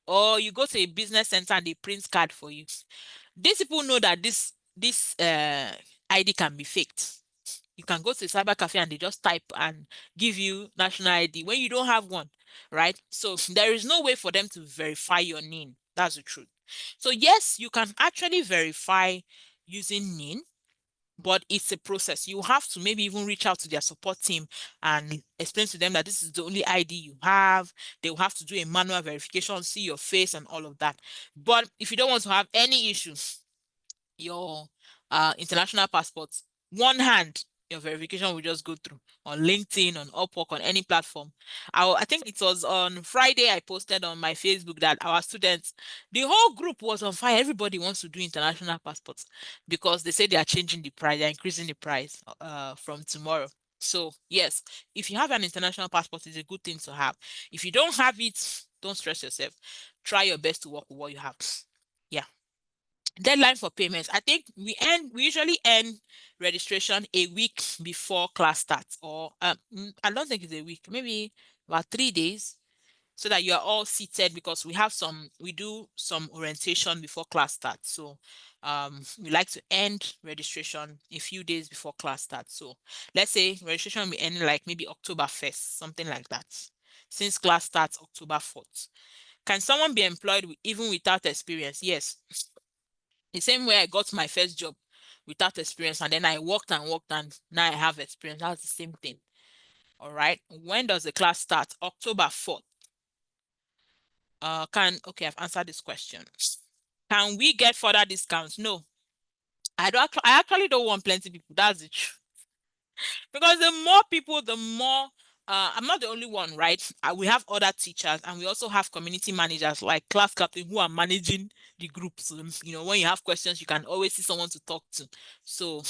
Or you go to a business center and they print card for you. These people know that this ID can be faked. You can go to a cyber cafe and they just type and give you national ID when you don't have one, right? So there is no way for them to verify your NIN. That's the truth. So yes, you can actually verify using NIN, but it's a process. You have to maybe even reach out to their support team and explain to them that this is the only ID you have. They will have to do a manual verification, see your face and all of that. But if you don't want to have any issues, your international passport, one hand Your verification will just go through on LinkedIn, on Upwork, on any platform. I think it was on Friday I posted on my Facebook that our students, the whole group was on fire. Everybody wants to do international passports because they say they are changing the price, they're increasing the price from tomorrow. So yes, if you have an international passport, it's a good thing to have. If you don't have it, don't stress yourself. Try your best to work with what you have. Yeah. Deadline for payments. I think we usually end registration a week before class starts, or I don't think it's a week, maybe about 3 days, so that you are all seated, because we do some orientation before class starts. So we like to end registration a few days before class starts. So let's say registration will end like maybe October 1st, something like that. Since class starts October 4th. Can someone be employed even without experience? Yes. The same way I got my first job without experience, and then I worked and worked, and now I have experience. That's the same thing. All right. When does the class start? October 4th. Okay, I've answered this question. Can we get further discounts? No. I actually don't want plenty people. That's the truth. Because the more people, the more I'm not the only one, right? We have other teachers, and we also have community managers like class captain who are managing the groups. When you have questions, you can always see someone to talk to. So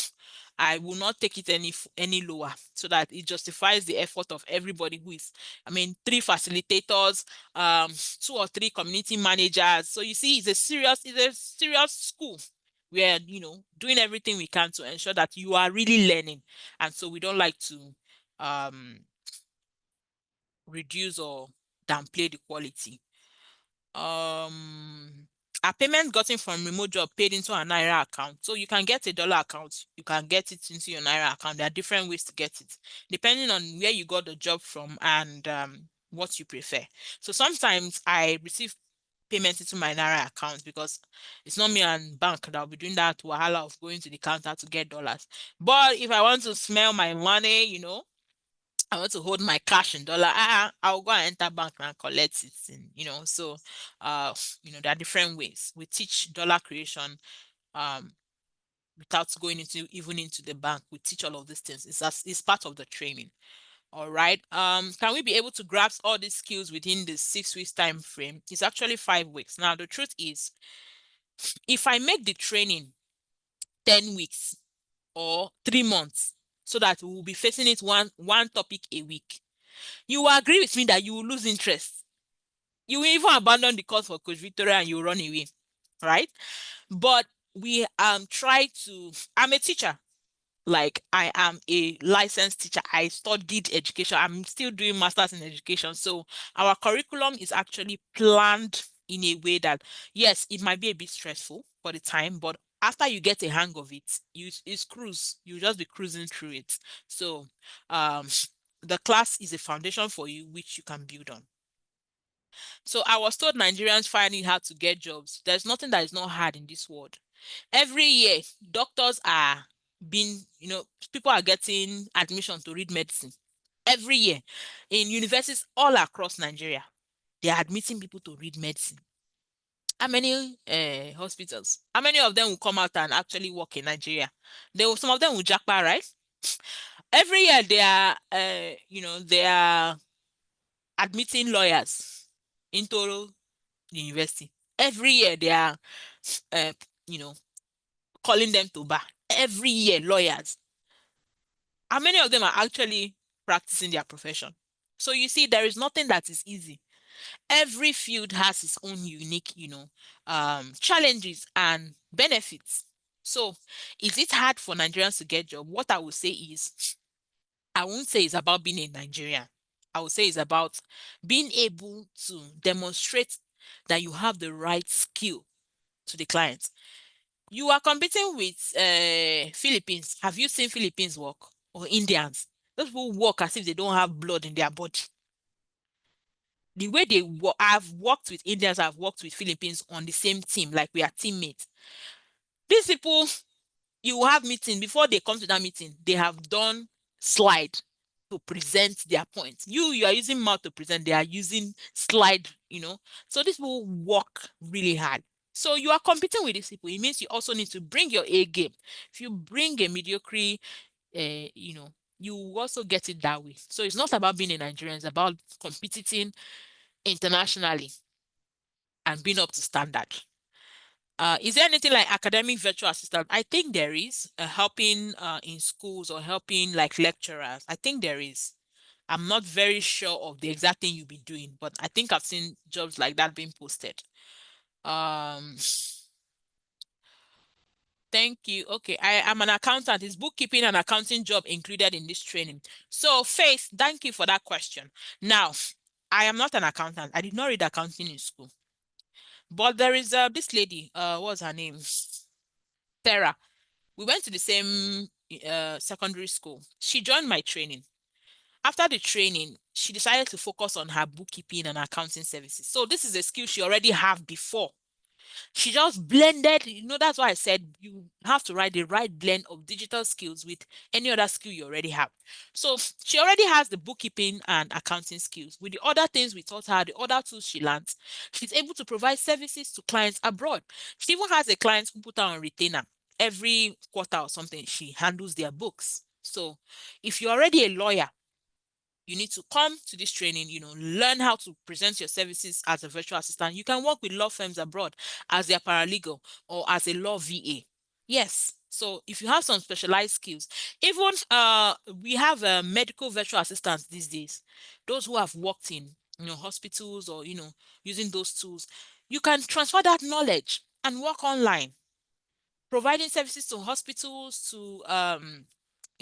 I will not take it any lower, so that it justifies the effort of everybody who is, I mean, 3 facilitators, um, 2 or 3 community managers. So you see, it's a serious school. We are, doing everything we can to ensure that you are really learning. And so we don't like to um reduce or downplay the quality. um are payments gotten from remote job paid into a Naira account? So you can get a dollar account, you can get it into your Naira account. There are different ways to get it depending on where you got the job from, and what you prefer. So sometimes I receive payments into my Naira account, because it's not me and bank that will be doing that wahala of going to the counter to get dollars. But if I want to smell my money, I want to hold my cash in dollar. I'll go and enter bank and collect it. So there are different ways. We teach dollar creation um without going into the bank. We teach all of these things. It's part of the training. All right. Can we be able to grasp all these skills within the 6 weeks time frame? It's actually 5 weeks. Now, the truth is, if I make the training 10 weeks or 3 months, so that we will be facing it one topic a week, you will agree with me that you will lose interest. You will even abandon the course for Coach Victoria and you will run away, right? But we try to. I'm a teacher. Like, I am a licensed teacher. I studied education. I'm still doing masters in education. So our curriculum is actually planned in a way that, yes, it might be a bit stressful for the time, but after you get a hang of it, it's cruise. You just be cruising through it. So um the class is a foundation for you which you can build on. So I was told Nigerians find it hard to get jobs. There's nothing that is not hard in this world. Every year, doctors are being, people are getting admission to read medicine. Every year, in universities all across Nigeria, they are admitting people to read medicine. How many hospitals? How many of them will come out and actually work in Nigeria? Some of them will jackpot, right? Every year they are admitting lawyers into the university. Every year they are, uh, you know, calling them to bar. Every year, lawyers. How many of them are actually practicing their profession? So you see, there is nothing that is easy. Every field has its own unique, challenges and benefits. So, is it hard for Nigerians to get job? What I would say is, I won't say it's about being a Nigerian. I would say it's about being able to demonstrate that you have the right skill to the client. You are competing with Philippines. Have you seen Philippines work? Or Indians? Those people work as if they don't have blood in their body. The way they work, I've worked with Indians, I've worked with Philippines on the same team, like we are teammates. These people, you have meeting, before they come to that meeting, they have done slide to present their points. You are using mouth to present, they are using slide. So these people work really hard. So you are competing with these people. It means you also need to bring your A game. If you bring a mediocre you also get it that way. So it's not about being a Nigerian, it's about competing internationally and being up to standard. Is there anything like academic virtual assistant? I think there is, helping in schools or helping like lecturers. I think there is. I'm not very sure of the exact thing you'll be doing, but I think I've seen jobs like that being posted. Um, Thank you. Okay, I am an accountant. Is bookkeeping and accounting job included in this training? So, Faith, thank you for that question. Now, I am not an accountant. I did not read accounting in school. But there is this lady, what's her name? Sarah. We went to the same secondary school. She joined my training. After the training, she decided to focus on her bookkeeping and accounting services. So this is a skill she already have before. She just blended, that's why I said you have to write the right blend of digital skills with any other skill you already have. So she already has the bookkeeping and accounting skills. With the other things we taught her, the other tools she learned, she's able to provide services to clients abroad. She even has a client who put her on retainer. Every quarter or something, she handles their books. So if you're already a lawyer, you need to come to this training, learn how to present your services as a virtual assistant. You can work with law firms abroad as their paralegal or as a law VA. Yes. So if you have some specialized skills, even we have medical virtual assistants these days, those who have worked in hospitals or using those tools, you can transfer that knowledge and work online providing services to hospitals, to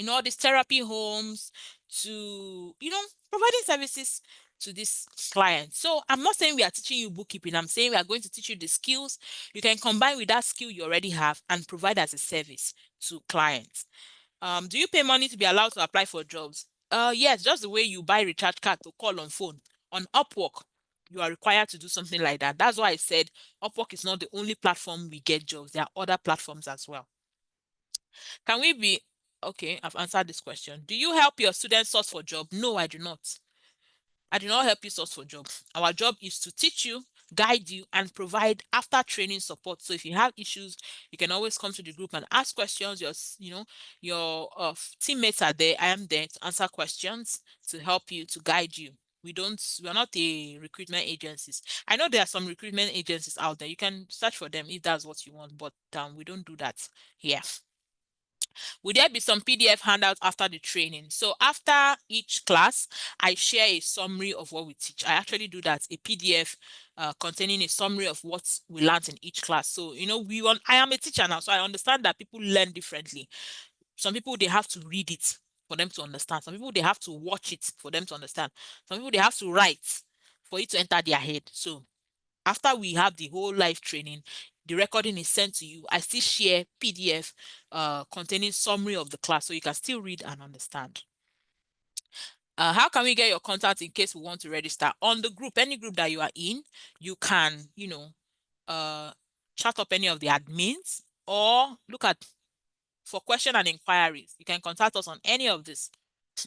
all these therapy homes, to providing services to these clients. So I'm not saying we are teaching you bookkeeping. I'm saying we are going to teach you the skills you can combine with that skill you already have and provide as a service to clients. Do you pay money to be allowed to apply for jobs? Yes, just the way you buy recharge card to call on phone. On Upwork, you are required to do something like that. That's why I said Upwork is not the only platform we get jobs. There are other platforms as well. Can we be okay? I've answered this question. Do you help your students source for job? No, I do not. I do not help you source for job. Our job is to teach you, guide you, and provide after training support. So if you have issues, you can always come to the group and ask questions. Your teammates are there. I am there to answer questions, to help you, to guide you. We're not a recruitment agencies. I know there are some recruitment agencies out there. You can search for them if that's what you want, but we don't do that here. Will there be some PDF handouts after the training? So after each class, I share a summary of what we teach. I actually do that, a PDF containing a summary of what we learned in each class. So, I am a teacher now, so I understand that people learn differently. Some people, they have to read it for them to understand. Some people, they have to watch it for them to understand. Some people, they have to write for it to enter their head. So after we have the whole live training, the recording is sent to you. I still share PDF containing summary of the class so you can still read and understand. How can we get your contact in case we want to register? On the group, any group that you are in, you can, uh, chat up any of the admins or look at for question and inquiries. You can contact us on any of this.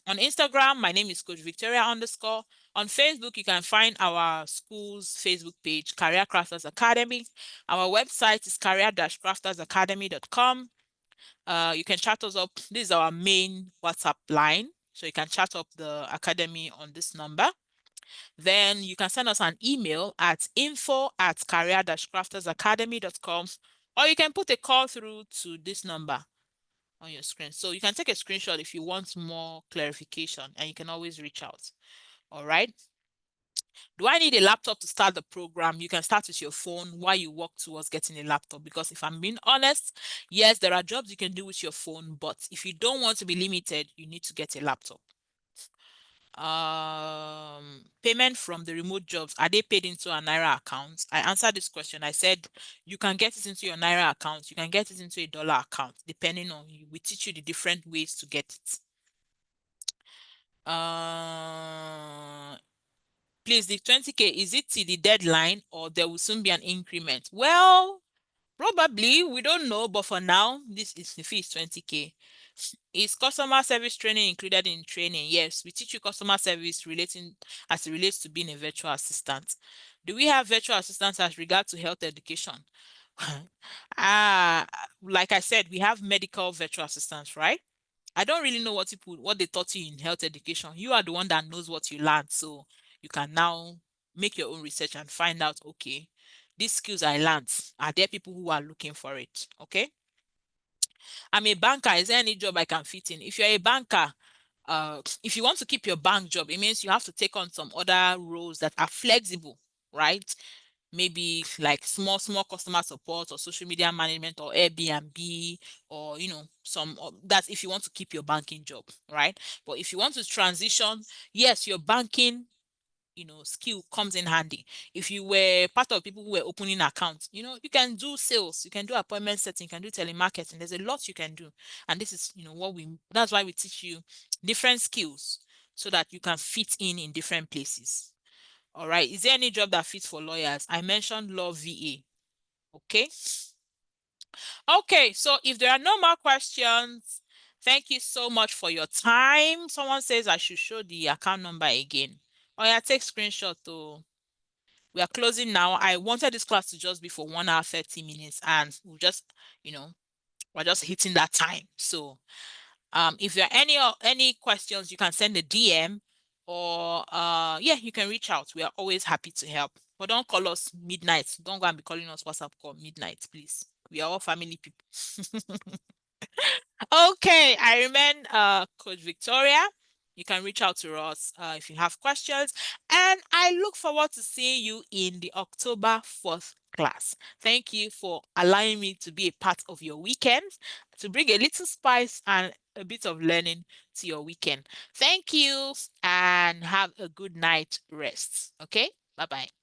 On Instagram, my name is Coach Victoria _. On Facebook, you can find our school's Facebook page, Career Crafters Academy. Our website is career-craftersacademy.com. You can chat us up. This is our main WhatsApp line. So you can chat up the academy on this number. Then you can send us an email at info@career-craftersacademy.com, or you can put a call through to this number on your screen. So you can take a screenshot if you want more clarification, and you can always reach out. All right. Do I need a laptop to start the program? You can start with your phone while you work towards getting a laptop. Because if I'm being honest, yes, there are jobs you can do with your phone, but if you don't want to be limited, you need to get a laptop. Payment from the remote jobs, are they paid into a Naira account? I answered this question. I said you can get it into your Naira account, you can get it into a dollar account, depending on you. We teach you the different ways to get it. Please, the 20K, is it till the deadline or there will soon be an increment? Well, probably, we don't know, but for now, this is the fee is 20K. Is customer service training included in training? Yes, we teach you customer service relating as it relates to being a virtual assistant. Do we have virtual assistants as regard to health education? Ah, like I said, we have medical virtual assistants, right? I don't really know what they taught you in health education. You are the one that knows what you learned, so you can now make your own research and find out, okay, these skills I learned, are there people who are looking for it? Okay. I'm a banker. Is there any job I can fit in? If you're a banker, if you want to keep your bank job, it means you have to take on some other roles that are flexible, right? Maybe like small customer support or social media management or Airbnb, or some that's if you want to keep your banking job, right? But if you want to transition, yes, your banking skill comes in handy. If you were part of people who were opening accounts, you can do sales, you can do appointment setting, you can do telemarketing. There's a lot you can do. And this is, that's why we teach you different skills so that you can fit in different places. All right. Is there any job that fits for lawyers? I mentioned law VA. Okay. Okay. So if there are no more questions, thank you so much for your time. Someone says I should show the account number again. Oh yeah, take screenshot to. We are closing now. I wanted this class to just be for 1 hour, 30 minutes, and you know, we're just hitting that time. So, if there are any questions, you can send a DM, or yeah, you can reach out. We are always happy to help. But don't call us midnight. Don't go and be calling us WhatsApp call midnight, please. We are all family people. Okay, I remain Coach Victoria. You can reach out to us if you have questions. And I look forward to seeing you in the October 4th class. Thank you for allowing me to be a part of your weekend, to bring a little spice and a bit of learning to your weekend. Thank you and have a good night rest. Okay, bye bye.